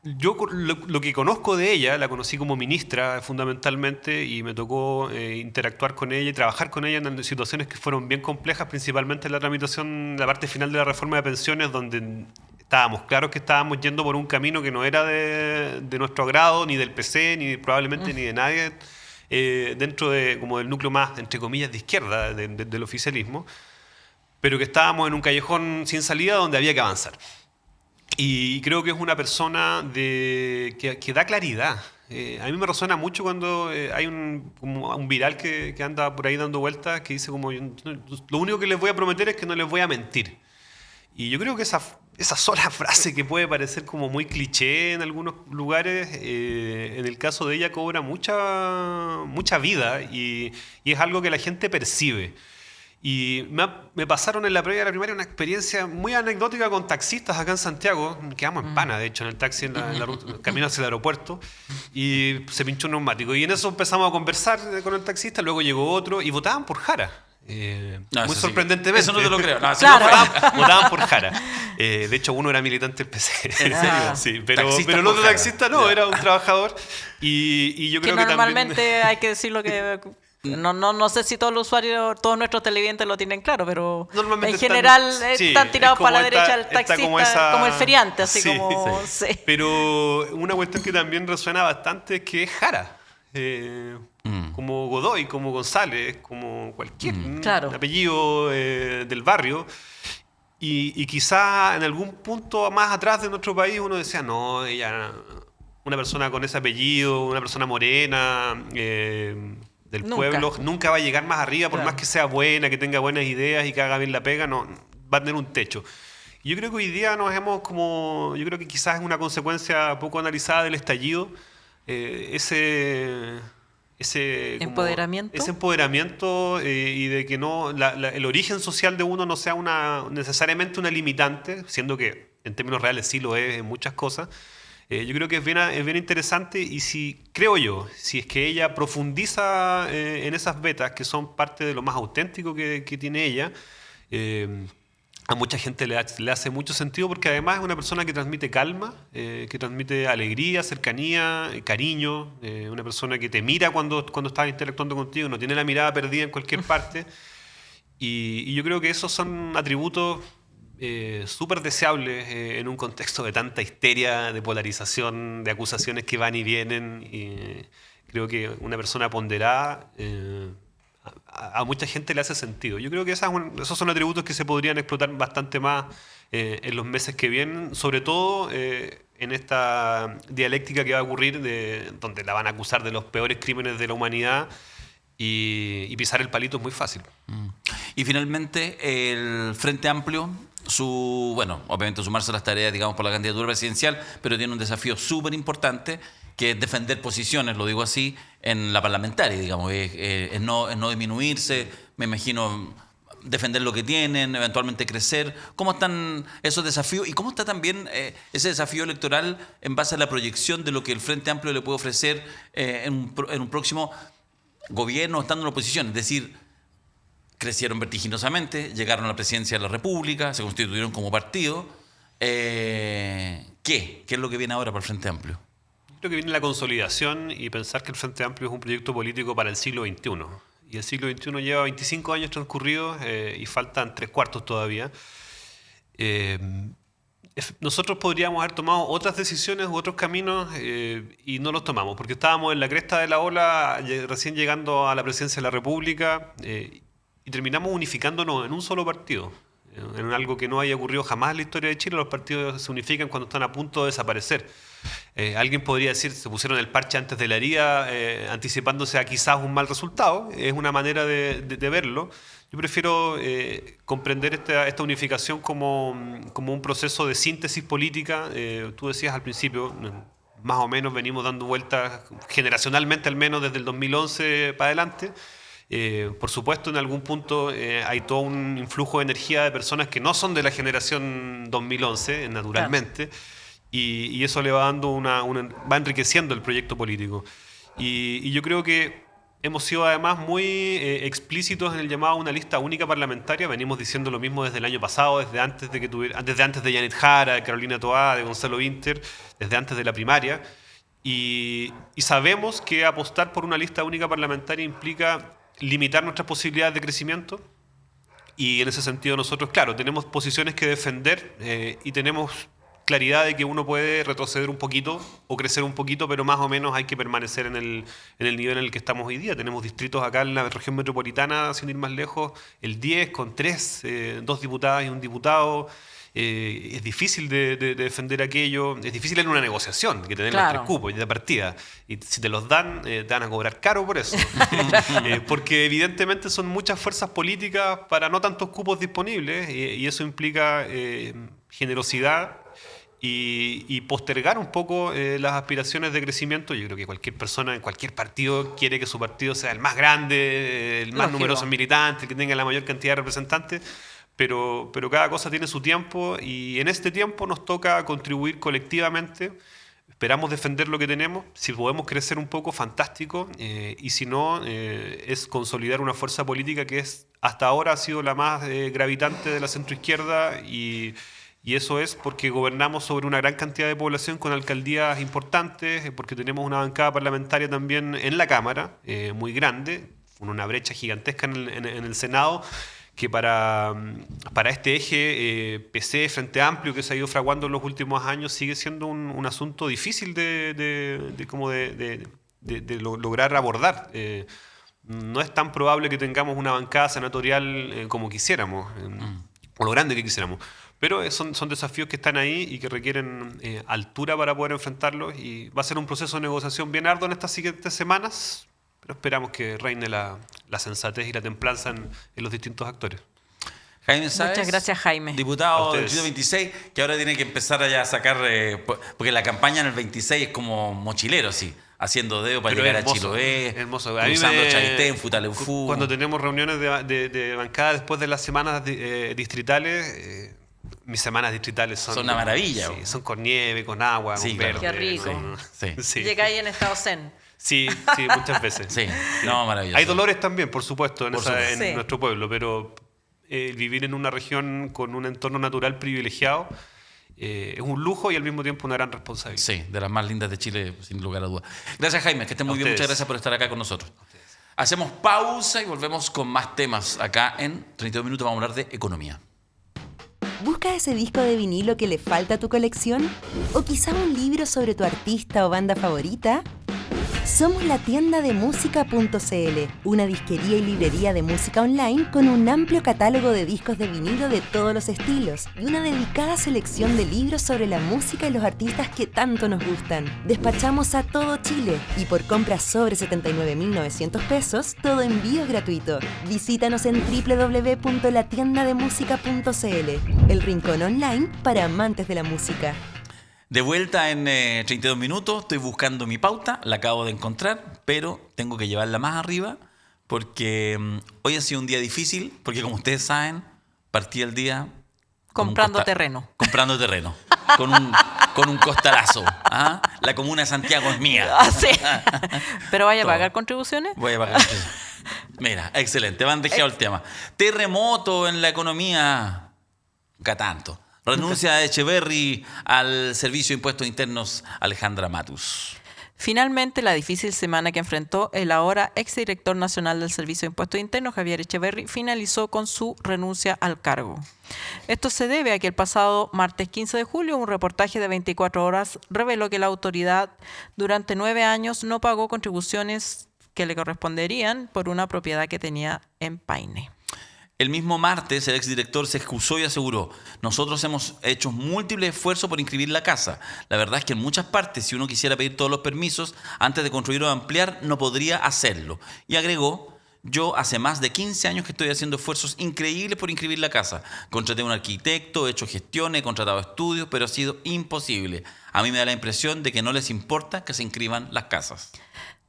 Yo lo que conozco de ella, la conocí como ministra fundamentalmente y me tocó interactuar con ella y trabajar con ella en situaciones que fueron bien complejas, principalmente en la tramitación, la parte final de la reforma de pensiones, donde estábamos claros que estábamos yendo por un camino que no era de nuestro agrado, ni del PC, ni probablemente ni de nadie, dentro como del núcleo más, entre comillas, de izquierda del oficialismo, pero que estábamos en un callejón sin salida donde había que avanzar. Y creo que es una persona que da claridad. A mí me resuena mucho cuando hay como un viral que anda por ahí dando vueltas que dice como, lo único que les voy a prometer es que no les voy a mentir. Y yo creo que esa sola frase que puede parecer como muy cliché en algunos lugares, en el caso de ella cobra mucha vida y es algo que la gente percibe. Y me pasaron en la previa de la primaria una experiencia muy anecdótica con taxistas acá en Santiago. Quedamos en pana, de hecho, en el taxi, en la ruta, camino hacia el aeropuerto, y se pinchó un neumático. Y en eso empezamos a conversar con el taxista, luego llegó otro, y votaban por Jara. No, Muy eso sí. sorprendentemente. Eso no te lo creo. No, Claro. Votaban por Jara. De hecho, uno era militante del PC. ¿En serio? Sí, pero Taxista el por otro Jara. taxista no, Ya. era un trabajador. Y yo Que creo que normalmente también... hay que decirlo que no sé si todos los usuarios, todos nuestros televidentes lo tienen claro, pero Normalmente en están- general sí, están tirados es como para la derecha el está taxista, como, el feriante, así Sí, como sí. sí. Pero una cuestión que también resuena bastante es que es Jara. Como Godoy, como González, como cualquier Claro. apellido del barrio. Y quizá en algún punto más atrás de nuestro país uno decía, no, ella, una persona con ese apellido, una persona morena, del Nunca. pueblo, nunca va a llegar más arriba, por Claro. más que sea buena, que tenga buenas ideas y que haga bien la pega, no, va a tener un techo. Y yo creo que hoy día yo creo que quizás es una consecuencia poco analizada del estallido, ese Empoderamiento. ese empoderamiento y de que el origen social de uno no sea necesariamente una limitante, siendo que en términos reales sí lo es en muchas cosas. Yo creo que es bien interesante y si es que ella profundiza en esas vetas que son parte de lo más auténtico que tiene ella, a mucha gente le hace mucho sentido porque además es una persona que transmite calma, que transmite alegría, cercanía, cariño, una persona que te mira cuando estás interactuando contigo, no tiene la mirada perdida en cualquier parte. Y yo creo que esos son atributos súper deseables en un contexto de tanta histeria, de polarización, de acusaciones que van y vienen. Y creo que una persona ponderada a mucha gente le hace sentido. Yo creo que esos son atributos que se podrían explotar bastante más en los meses que vienen, sobre todo en esta dialéctica que va a ocurrir, donde la van a acusar de los peores crímenes de la humanidad y pisar el palito es muy fácil. Y finalmente, el Frente Amplio, obviamente sumarse a las tareas, digamos, por la candidatura presidencial, pero tiene un desafío súper importante, que es defender posiciones, lo digo así, en la parlamentaria, digamos, es no disminuirse, me imagino defender lo que tienen, eventualmente crecer. ¿Cómo están esos desafíos? ¿Y cómo está también ese desafío electoral en base a la proyección de lo que el Frente Amplio le puede ofrecer en un próximo gobierno estando en la oposición? Es decir, crecieron vertiginosamente, llegaron a la presidencia de la República, se constituyeron como partido. ¿Qué es lo que viene ahora para el Frente Amplio? Creo que viene la consolidación y pensar que el Frente Amplio es un proyecto político para el siglo XXI. Y el siglo XXI lleva 25 años transcurridos y faltan 3/4 todavía. Nosotros podríamos haber tomado otras decisiones u otros caminos y no los tomamos, porque estábamos en la cresta de la ola, recién llegando a la presidencia de la República, y terminamos unificándonos en un solo partido. En algo que no haya ocurrido jamás en la historia de Chile, los partidos se unifican cuando están a punto de desaparecer. Alguien podría decir, se pusieron el parche antes de la herida, anticipándose a quizás un mal resultado. Es una manera de verlo. Yo prefiero comprender esta unificación como un proceso de síntesis política. Tú decías al principio, más o menos venimos dando vueltas generacionalmente, al menos desde el 2011 para adelante. Por supuesto, en algún punto hay todo un influjo de energía de personas que no son de la generación 2011, naturalmente, claro. Y eso le va dando va enriqueciendo el proyecto político. Y yo creo que hemos sido además muy explícitos en el llamado a una lista única parlamentaria. Venimos diciendo lo mismo desde el año pasado, desde antes de Janet Jara, de Carolina Toá, de Gonzalo Vinter, desde antes de la primaria. Y sabemos que apostar por una lista única parlamentaria implica limitar nuestras posibilidades de crecimiento, y en ese sentido nosotros, claro, tenemos posiciones que defender y tenemos claridad de que uno puede retroceder un poquito o crecer un poquito, pero más o menos hay que permanecer en el nivel en el que estamos hoy día. Tenemos distritos acá en la región metropolitana, sin ir más lejos, el 10 con 2 diputadas y un diputado. Es difícil de defender aquello, es difícil en una negociación, que tener los 3 cupos de partida. Y si te los dan, te van a cobrar caro por eso. Porque evidentemente son muchas fuerzas políticas para no tantos cupos disponibles, y eso implica generosidad y postergar un poco las aspiraciones de crecimiento. Yo creo que cualquier persona en cualquier partido quiere que su partido sea el más grande, el más numeroso en militantes, el que tenga la mayor cantidad de representantes. Pero cada cosa tiene su tiempo, y en este tiempo nos toca contribuir colectivamente. Esperamos defender lo que tenemos. Si podemos crecer un poco, fantástico. Y si no, es consolidar una fuerza política que hasta ahora ha sido la más gravitante de la centroizquierda, y eso es porque gobernamos sobre una gran cantidad de población con alcaldías importantes, porque tenemos una bancada parlamentaria también en la Cámara, muy grande, con una brecha gigantesca en el Senado, que para este eje PC, Frente Amplio, que se ha ido fraguando en los últimos años, sigue siendo un asunto difícil de lograr abordar. No es tan probable que tengamos una bancada senatorial como quisiéramos, o lo grande que quisiéramos. Pero son desafíos que están ahí y que requieren altura para poder enfrentarlos, y va a ser un proceso de negociación bien arduo en estas siguientes semanas. Pero esperamos que reine la sensatez y la templanza en los distintos actores. Jaime Sáez, muchas gracias, Jaime. Diputado del Distrito 26, que ahora tiene que empezar a sacar, porque la campaña en el 26 es como mochilero, sí, haciendo dedo para llegar a Chiloé, cruzando Chaitén, Futaleufú. Cuando tenemos reuniones de bancada después de las semanas distritales, mis semanas distritales son una maravilla. Sí, son con nieve, con agua, sí, con verde. Qué rico. Sí. Llegáis en estado zen. Sí, muchas veces. Sí, no, maravilloso. Hay dolores también, por supuesto, en nuestro pueblo, pero vivir en una región con un entorno natural privilegiado es un lujo y al mismo tiempo una gran responsabilidad. Sí, de las más lindas de Chile, sin lugar a dudas. Gracias, Jaime, que estén muy bien. Ustedes. Muchas gracias por estar acá con nosotros. Hacemos pausa y volvemos con más temas. Acá en 32 minutos vamos a hablar de economía. ¿Buscas ese disco de vinilo que le falta a tu colección? ¿O quizá un libro sobre tu artista o banda favorita? Somos la tienda de música.cl, una disquería y librería de música online con un amplio catálogo de discos de vinilo de todos los estilos y una dedicada selección de libros sobre la música y los artistas que tanto nos gustan. Despachamos a todo Chile y por compras sobre 79.900 pesos, todo envío es gratuito. Visítanos en www.latiendademusica.cl, el rincón online para amantes de la música. De vuelta en 32 minutos, estoy buscando mi pauta, la acabo de encontrar, pero tengo que llevarla más arriba porque hoy ha sido un día difícil, porque como ustedes saben, partí el día... Comprando terreno. Comprando terreno, con un costalazo. ¿Ah? La comuna de Santiago es mía. Ah, sí. ¿Pero vaya a Todo. pagar contribuciones? Voy a pagar. Mira, excelente, van dejado el tema. Terremoto en la economía, nunca tanto. Renuncia de Echeverri al Servicio de Impuestos Internos, Alejandra Matus. Finalmente, la difícil semana que enfrentó el ahora exdirector nacional del Servicio de Impuestos Internos, Javier Echeverri, finalizó con su renuncia al cargo. Esto se debe a que el pasado martes 15 de julio un reportaje de 24 horas reveló que la autoridad durante 9 años no pagó contribuciones que le corresponderían por una propiedad que tenía en Paine. El mismo martes, el exdirector se excusó y aseguró: nosotros hemos hecho múltiples esfuerzos por inscribir la casa. La verdad es que en muchas partes, si uno quisiera pedir todos los permisos antes de construir o ampliar, no podría hacerlo. Y agregó: yo hace más de 15 años que estoy haciendo esfuerzos increíbles por inscribir la casa. Contraté a un arquitecto, he hecho gestiones, he contratado estudios, pero ha sido imposible. A mí me da la impresión de que no les importa que se inscriban las casas.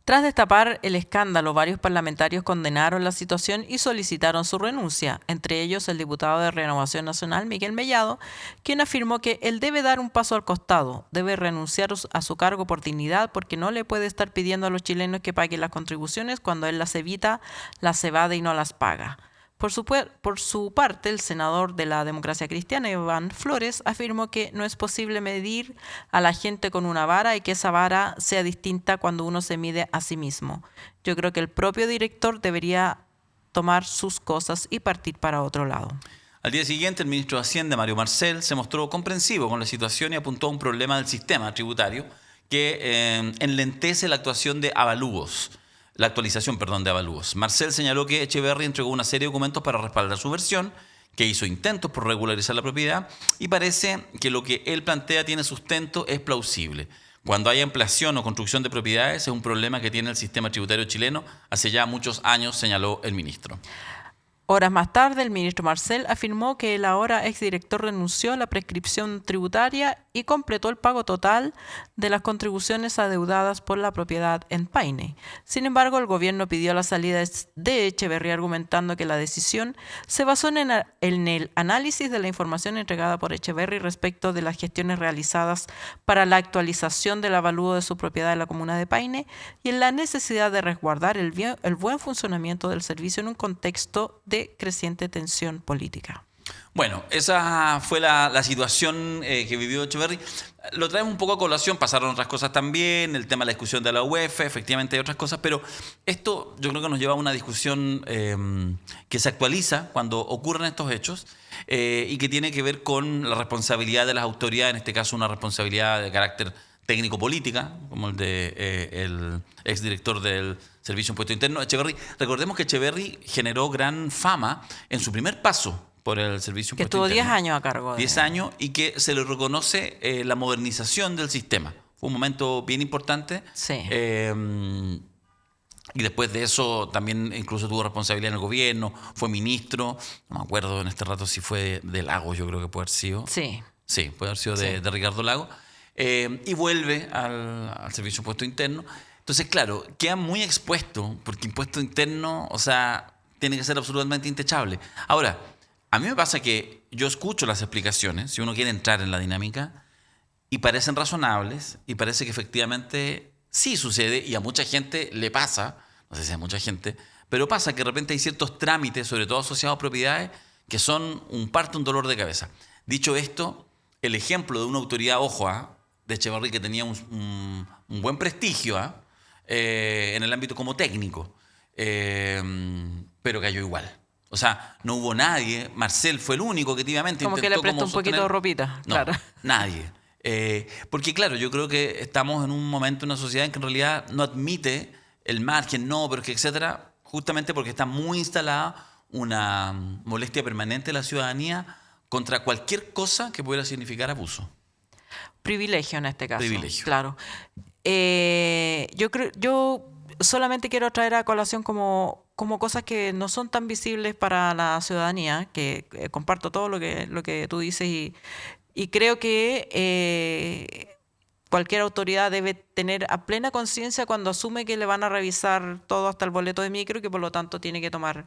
Tras destapar el escándalo, varios parlamentarios condenaron la situación y solicitaron su renuncia, entre ellos el diputado de Renovación Nacional, Miguel Mellado, quien afirmó que él debe dar un paso al costado, debe renunciar a su cargo por dignidad porque no le puede estar pidiendo a los chilenos que paguen las contribuciones cuando él las evita, las evade y no las paga. Por su parte, el senador de la Democracia Cristiana, Iván Flores, afirmó que no es posible medir a la gente con una vara y que esa vara sea distinta cuando uno se mide a sí mismo. Yo creo que el propio director debería tomar sus cosas y partir para otro lado. Al día siguiente, el ministro de Hacienda, Mario Marcel, se mostró comprensivo con la situación y apuntó a un problema del sistema tributario que enlentece la actuación de avalúos. La actualización, de avalúos. Marcel señaló que Echeverri entregó una serie de documentos para respaldar su versión, que hizo intentos por regularizar la propiedad y parece que lo que él plantea tiene sustento, es plausible. Cuando haya ampliación o construcción de propiedades es un problema que tiene el sistema tributario chileno hace ya muchos años, señaló el ministro. Horas más tarde, el ministro Marcel afirmó que el ahora exdirector renunció a la prescripción tributaria y completó el pago total de las contribuciones adeudadas por la propiedad en Paine. Sin embargo, el gobierno pidió la salida de Echeverri argumentando que la decisión se basó en el análisis de la información entregada por Echeverri respecto de las gestiones realizadas para la actualización del avalúo de su propiedad en la comuna de Paine y en la necesidad de resguardar el buen funcionamiento del servicio en un contexto de creciente tensión política. Bueno, esa fue la situación que vivió Echeverri. Lo traemos un poco a colación, pasaron otras cosas también, el tema de la discusión de la UEF, efectivamente hay otras cosas, pero esto yo creo que nos lleva a una discusión que se actualiza cuando ocurren estos hechos y que tiene que ver con la responsabilidad de las autoridades, en este caso una responsabilidad de carácter técnico-política, como el de el exdirector del Servicio de Impuestos Internos, Echeverri. Recordemos que Echeverri generó gran fama en su primer paso por el Servicio de Que Impuestos estuvo 10 Internos. años a cargo. 10 años y que se le reconoce la modernización del sistema. Fue un momento bien importante. Sí. Y después de eso también incluso tuvo responsabilidad en el gobierno, fue ministro, no me acuerdo en este rato si fue de Lagos, yo creo que puede haber sido. Sí. Sí, puede haber sido de Ricardo Lagos. Y vuelve al Servicio de Impuestos Internos. Entonces, claro, queda muy expuesto, porque impuesto interno, o sea, tiene que ser absolutamente intachable. Ahora, a mí me pasa que yo escucho las explicaciones, si uno quiere entrar en la dinámica, y parecen razonables, y parece que efectivamente sí sucede, y a mucha gente le pasa, no sé si a mucha gente, pero pasa que de repente hay ciertos trámites, sobre todo asociados a propiedades, que son un parto, un dolor de cabeza. Dicho esto, el ejemplo de una autoridad, ojo, de Echeverry, que tenía un buen prestigio en el ámbito como técnico, pero cayó igual. O sea, no hubo nadie. Marcel fue el único que activamente como intentó que le prestó un poquito de ropita. No, claro. nadie. Porque claro, yo creo que estamos en un momento, una sociedad en que en realidad no admite el margen, no, pero que etcétera, justamente porque está muy instalada una molestia permanente de la ciudadanía contra cualquier cosa que pudiera significar abuso. Privilegio en este caso. Privilegio. Claro. Yo solamente quiero traer a colación como cosas que no son tan visibles para la ciudadanía, que comparto todo lo que tú dices y creo que cualquier autoridad debe tener a plena conciencia cuando asume que le van a revisar todo hasta el boleto de micro y que por lo tanto tiene que tomar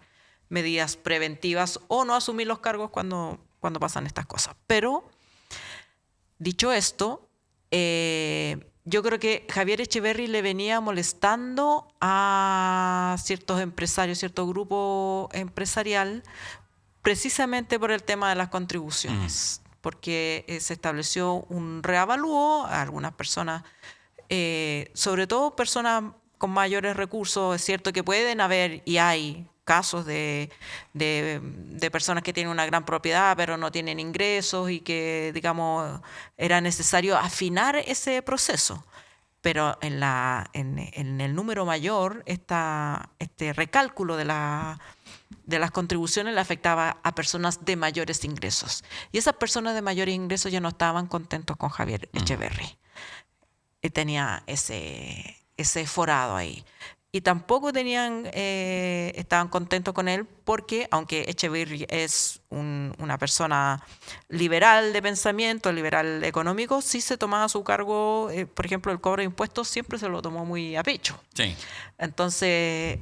medidas preventivas o no asumir los cargos cuando pasan estas cosas. Pero, dicho esto, yo creo que Javier Echeverry le venía molestando a ciertos empresarios, cierto grupo empresarial, precisamente por el tema de las contribuciones, porque se estableció un reavalúo a algunas personas, sobre todo personas con mayores recursos. Es cierto que pueden haber y hay casos de personas que tienen una gran propiedad pero no tienen ingresos y que, digamos, era necesario afinar ese proceso. Pero en el número mayor, este recálculo de las contribuciones le afectaba a personas de mayores ingresos. Y esas personas de mayores ingresos ya no estaban contentos con Javier Echeverry. Y tenía ese forado ahí. Y tampoco estaban contentos con él porque, aunque Echeverry es una persona liberal de pensamiento, liberal económico, sí se tomaba a su cargo, por ejemplo, el cobro de impuestos siempre se lo tomó muy a pecho. Sí. Entonces,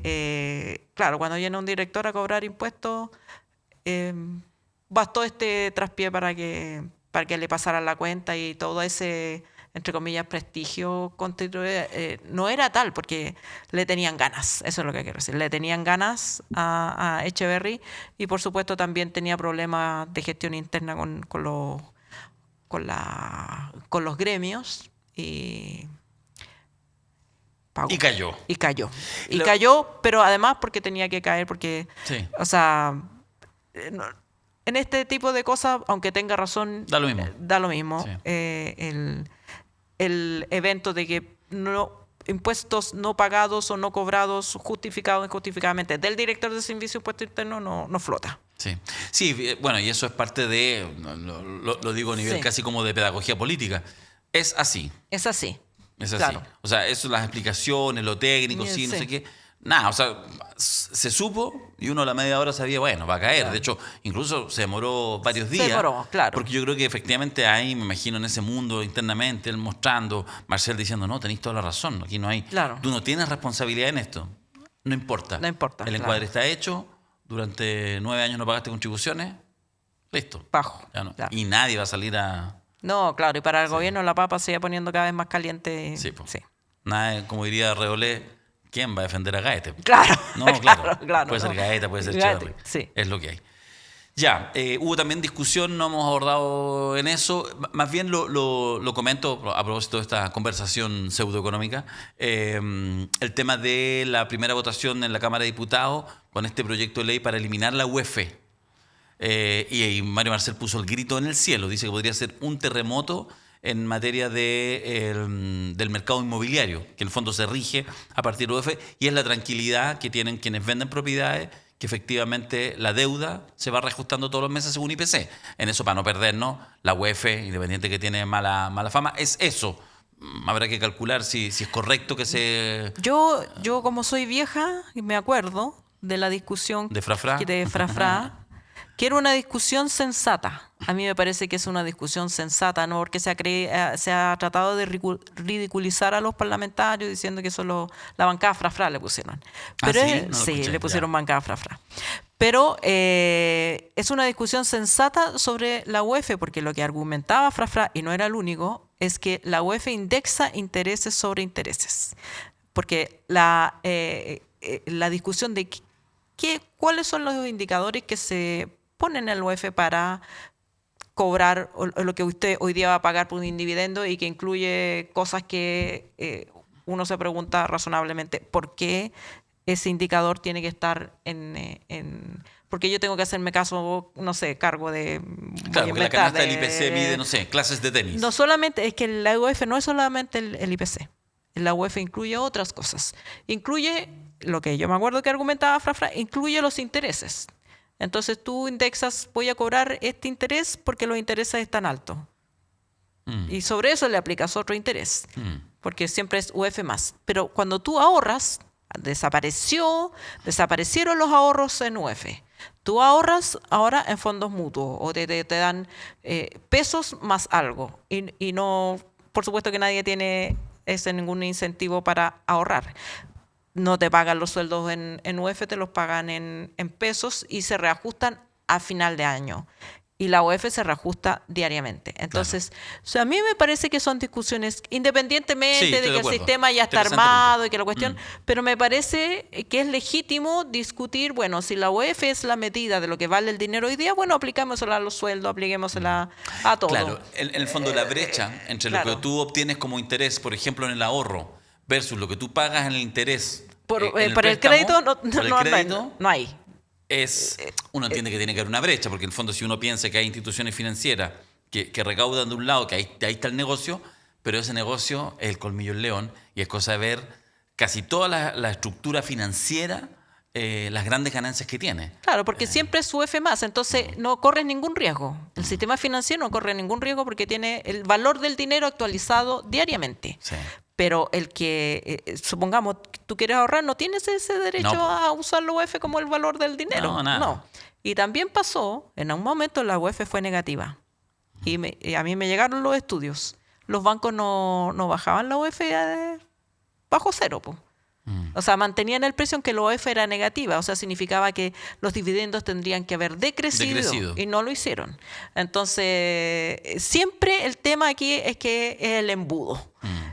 claro, cuando viene un director a cobrar impuestos, bastó este traspié para que le pasaran la cuenta y todo ese, entre comillas, prestigio constituye, no era tal porque le tenían ganas, eso es lo que quiero decir, le tenían ganas a Echeverry y por supuesto también tenía problemas de gestión interna con los gremios y pagó. Y cayó. Y cayó, pero además porque tenía que caer, porque, Sí. o sea, en este tipo de cosas, aunque tenga razón, Da lo mismo. Da lo mismo. Sí. El evento de que impuestos no pagados o no cobrados, justificados o injustificadamente, del director de Servicio de Impuesto Interno no flota. Sí. Sí, bueno, y eso es parte de, lo digo a nivel Sí. casi como de pedagogía política. Es así. Es así. Es así. Claro. O sea, eso, las explicaciones, lo técnico, sí, no Sí. sé qué. Nada, o sea, se supo y uno a la media hora sabía, bueno, va a caer. Claro. De hecho, incluso se demoró varios Se días. demoró, claro. Porque yo creo que efectivamente ahí, me imagino, en ese mundo internamente, él mostrando, Marcel diciendo, no, tenéis toda la razón, aquí no hay. Claro. Tú no tienes responsabilidad en esto. No importa. No importa, El encuadre está hecho, durante 9 años no pagaste contribuciones, listo. Bajo. Ya no. Claro. Y nadie va a salir a... No, claro, y para el gobierno la papa se iba poniendo cada vez más caliente. Sí, po. Sí. Nada, como diría Reolé, ¿quién va a defender a Gaete? Claro. No, claro. claro, puede ser no. Gaeta, puede ser Gaete, Echeverry. sí. Es lo que hay. Ya, hubo también discusión, no hemos abordado en eso. Más bien lo comento a propósito de esta conversación pseudoeconómica. El tema de la primera votación en la Cámara de Diputados con este proyecto de ley para eliminar la UEF. Y Mario Marcel puso el grito en el cielo. Dice que podría ser un terremoto en materia del mercado inmobiliario, que en el fondo se rige a partir de la UEF, y es la tranquilidad que tienen quienes venden propiedades, que efectivamente la deuda se va reajustando todos los meses según IPC. En eso, para no perdernos, la UEF, independiente que tiene mala fama, es eso. Habrá que calcular si es correcto que se... Yo como soy vieja, me acuerdo de la discusión De Frafra. que era una discusión sensata. A mí me parece que es una discusión sensata, ¿no? Porque se ha tratado de ridiculizar a los parlamentarios diciendo que solo la bancada Frafra le pusieron. Pero ¿sí? No lo sí, escuché, le pusieron ya. bancada Frafra. Pero es una discusión sensata sobre la UEF, porque lo que argumentaba Frafra, y no era el único, es que la UEF indexa intereses sobre intereses. Porque la discusión de cuáles son los indicadores que se ponen el UF para cobrar lo que usted hoy día va a pagar por un dividendo y que incluye cosas que uno se pregunta razonablemente por qué ese indicador tiene que estar porque yo tengo que hacerme caso, no sé, cargo de... Claro, porque la canasta del IPC mide, no sé, clases de tenis. No solamente, es que la UF no es solamente el IPC. La UF incluye otras cosas. Incluye, lo que yo me acuerdo que argumentaba Frafra, incluye los intereses. Entonces tú indexas, voy a cobrar este interés porque los intereses están altos. Y sobre eso le aplicas otro interés, porque siempre es UF más. Pero cuando tú ahorras, desaparecieron los ahorros en UF. Tú ahorras ahora en fondos mutuos o te dan pesos más algo. Y no, por supuesto que nadie tiene ningún incentivo para ahorrar. No te pagan los sueldos en UF, te los pagan en pesos y se reajustan a final de año. Y la UF se reajusta diariamente. Entonces, o sea, a mí me parece que son discusiones, independientemente de que el sistema ya está armado y que la cuestión, pero me parece que es legítimo discutir, bueno, si la UF es la medida de lo que vale el dinero hoy día, bueno, aplicámosela a los sueldos, apliquémosela a todo. Claro, en el fondo la brecha entre lo que tú obtienes como interés, por ejemplo, en el ahorro, versus lo que tú pagas en el interés. Por el crédito no hay. Uno entiende que tiene que haber una brecha, porque en el fondo si uno piensa que hay instituciones financieras que recaudan de un lado, que ahí está el negocio, pero ese negocio es el colmillo del león y es cosa de ver casi toda la estructura financiera, las grandes ganancias que tiene. Claro, porque siempre es UF más, entonces no corre ningún riesgo. El sistema financiero no corre ningún riesgo porque tiene el valor del dinero actualizado diariamente. Sí. Pero el que, supongamos, tú quieres ahorrar, no tienes ese derecho a usar la UF como el valor del dinero. No, nada. No. Y también pasó, en un momento la UF fue negativa. Y a mí me llegaron los estudios. Los bancos no bajaban la UF bajo cero, po. O sea, mantenían el precio aunque la UF era negativa. O sea, significaba que los dividendos tendrían que haber decrecido. Y no lo hicieron. Entonces, siempre el tema aquí es que es el embudo.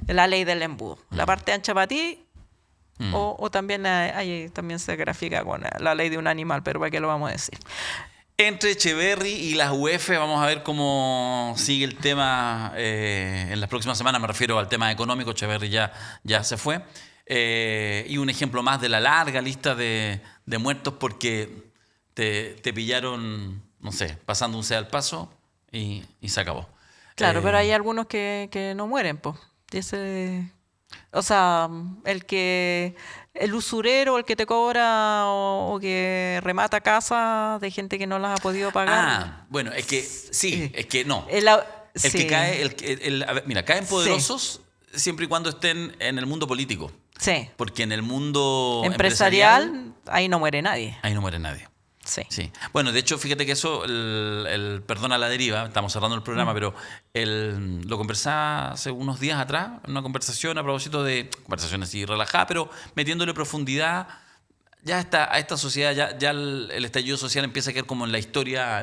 La ley del embudo. La parte ancha para ti o también también se grafica con la ley de un animal, pero ¿para qué lo vamos a decir? Entre Echeverry y las UF vamos a ver cómo sigue el tema en las próximas semanas. Me refiero al tema económico. Echeverry ya se fue. Y un ejemplo más de la larga lista de muertos porque te pillaron, no sé, pasando un al paso y se acabó. Claro, pero hay algunos que no mueren, pues. O sea, el usurero, el que te cobra o que remata casa de gente que no las ha podido pagar. Bueno, es que sí, es que no. Sí. Que cae, mira, caen poderosos siempre y cuando estén en el mundo político. Sí. Porque en el mundo empresarial ahí no muere nadie. Ahí no muere nadie. Sí. Bueno, de hecho, fíjate que eso, perdona la deriva, estamos cerrando el programa, pero lo conversaba hace unos días atrás, en una conversación a propósito de conversaciones así relajadas, pero metiéndole profundidad. Ya a esta sociedad, ya el estallido social empieza a quedar como en la historia,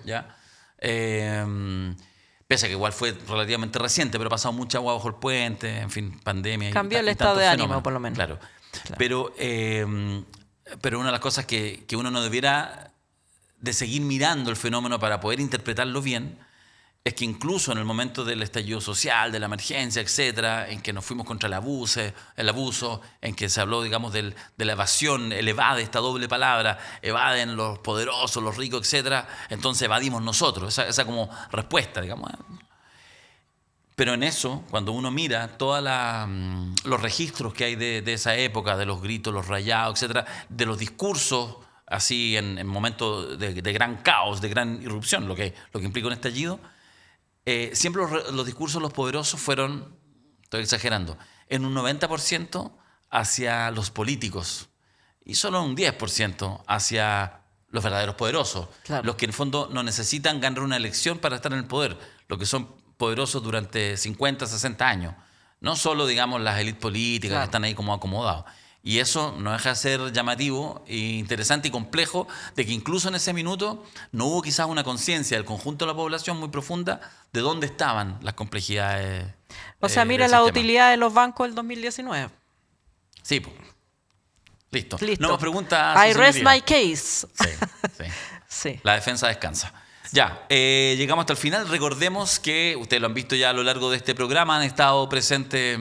¿ya? Pese a que igual fue relativamente reciente, pero ha pasado mucha agua bajo el puente, en fin, pandemia. Cambió el estado de ánimo, por lo menos. Claro. Pero una de las cosas que uno no debiera de seguir mirando el fenómeno para poder interpretarlo bien es que incluso en el momento del estallido social, de la emergencia, etcétera, en que nos fuimos contra el abuso, en que se habló, digamos, de la evasión, el evade, esta doble palabra, evaden los poderosos, los ricos, etcétera, entonces evadimos nosotros, esa como respuesta, digamos. Pero en eso, cuando uno mira todos los registros que hay de esa época, de los gritos, los rayados, etcétera, de los discursos así en momentos de gran caos, de gran irrupción, lo que implica un estallido, siempre los discursos de los poderosos fueron, estoy exagerando, en un 90% hacia los políticos y solo un 10% hacia los verdaderos poderosos, claro. Los que en el fondo no necesitan ganar una elección para estar en el poder, los que son poderosos durante 50, 60 años, no solo, digamos, las élites políticas, claro, que están ahí como acomodados. Y eso no deja de ser llamativo e interesante y complejo de que incluso en ese minuto no hubo quizás una conciencia del conjunto de la población muy profunda de dónde estaban las complejidades. O sea, mira la utilidad de los bancos del 2019. Sí, pues. Listo. Listo. No me pregunta. I rest my case. Sí. Sí. La defensa descansa. Ya, llegamos hasta el final. Recordemos que, ustedes lo han visto ya a lo largo de este programa, han estado presentes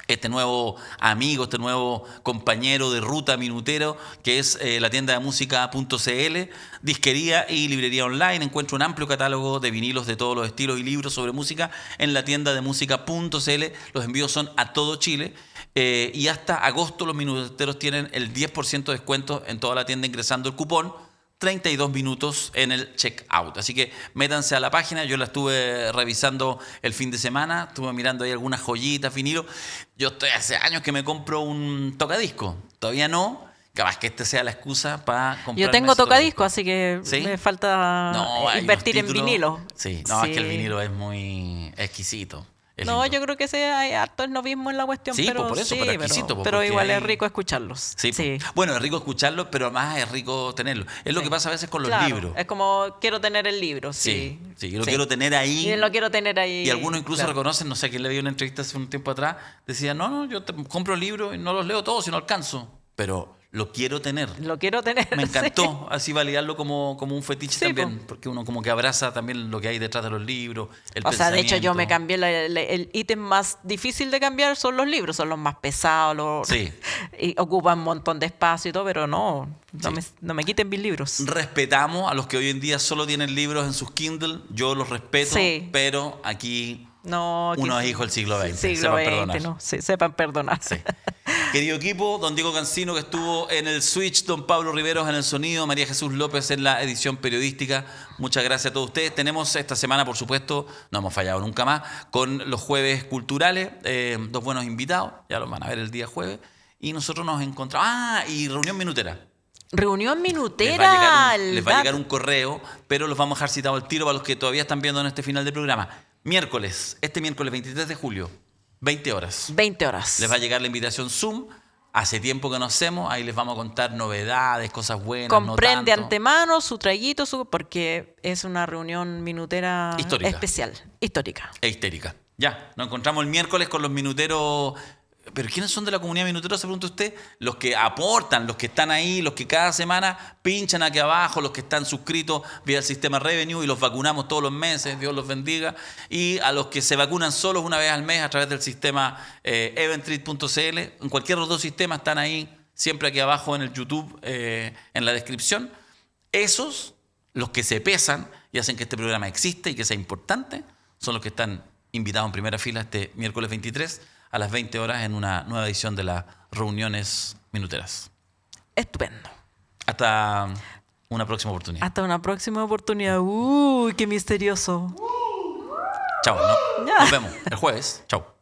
este nuevo amigo, este nuevo compañero de ruta minutero, que es la tienda de música.cl, disquería y librería online. Encuentra un amplio catálogo de vinilos de todos los estilos y libros sobre música en la tienda de música.cl. Los envíos son a todo Chile. Y hasta agosto los minuteros tienen el 10% de descuento en toda la tienda ingresando el cupón 32 minutos en el checkout. Así que métanse a la página. Yo la estuve revisando el fin de semana. Estuve mirando ahí algunas joyitas, vinilo. Yo estoy hace años que me compro un tocadisco. Todavía no. Capaz que este sea la excusa para comprar. Yo tengo tocadisco, así que ¿Sí? me falta hay invertir unos en títulos. vinilo. Sí, no, es que el vinilo es muy exquisito. Es No, lindo. yo creo que hay harto esnovismo en la cuestión, Sí, pero pues por eso, sí, pero exquisito, pues, pero porque igual hay- es rico escucharlos. Sí, Sí. Bueno, es rico escucharlo, pero además es rico tenerlo. Es lo Sí. que pasa a veces con los Claro, libros. Es como quiero tener el libro, sí. Sí, yo lo quiero tener ahí. Y lo quiero tener ahí. Y algunos incluso claro. reconocen, no sé, quién le vi una entrevista hace un tiempo atrás, decía, no, yo compro libros y no los leo todos si no alcanzo, pero lo quiero tener. Lo quiero tener. Me sí. encantó así validarlo como un fetiche Sí, también, po. porque uno como que abraza también lo que hay detrás de los libros, el O sea, de hecho yo me pensamiento. cambié, el ítem más difícil de cambiar son los libros, son los más pesados, Sí. y ocupan un montón de espacio y todo, pero no Sí. no me quiten mis libros. Respetamos a los que hoy en día solo tienen libros en sus Kindle, yo los respeto, Sí. pero aquí No, que uno es sí. hijo del siglo XX, Siglo sepan XX, perdonar. no, sí, sepan perdonar. Sí. Querido equipo, don Diego Cancino que estuvo en el switch, don Pablo Riveros en el sonido, María Jesús López en la edición periodística. Muchas gracias a todos ustedes. Tenemos esta semana, por supuesto, no hemos fallado nunca más, con los jueves culturales, dos buenos invitados, ya los van a ver el día jueves. Y nosotros nos encontramos... y reunión minutera. Reunión minutera. Les va a llegar un correo, pero los vamos a dejar citados al tiro para los que todavía están viendo en este final del programa. Este miércoles 23 de julio, 20 horas. 20 horas. Les va a llegar la invitación Zoom. Hace tiempo que no hacemos, ahí les vamos a contar novedades, cosas buenas. Comprende no de tanto. antemano su traguito, porque es una reunión minutera Histórica. especial, histórica. E histérica. Ya, nos encontramos el miércoles con los minuteros. ¿Pero quiénes son de la comunidad minutera? Se pregunta usted. Los que aportan, los que están ahí, los que cada semana pinchan aquí abajo, los que están suscritos vía el sistema Revenue y los vacunamos todos los meses, Dios los bendiga. Y a los que se vacunan solos una vez al mes a través del sistema Eventrit.cl. En cualquiera de los dos sistemas están ahí, siempre aquí abajo en el YouTube, en la descripción. Esos, los que se pesan y hacen que este programa exista y que sea importante, son los que están invitados en primera fila este miércoles 23 a las 20 horas en una nueva edición de las reuniones minuteras. Estupendo. Hasta una próxima oportunidad. Hasta una próxima oportunidad. Uy, qué misterioso. Chao. Ya. Nos vemos el jueves. Chao.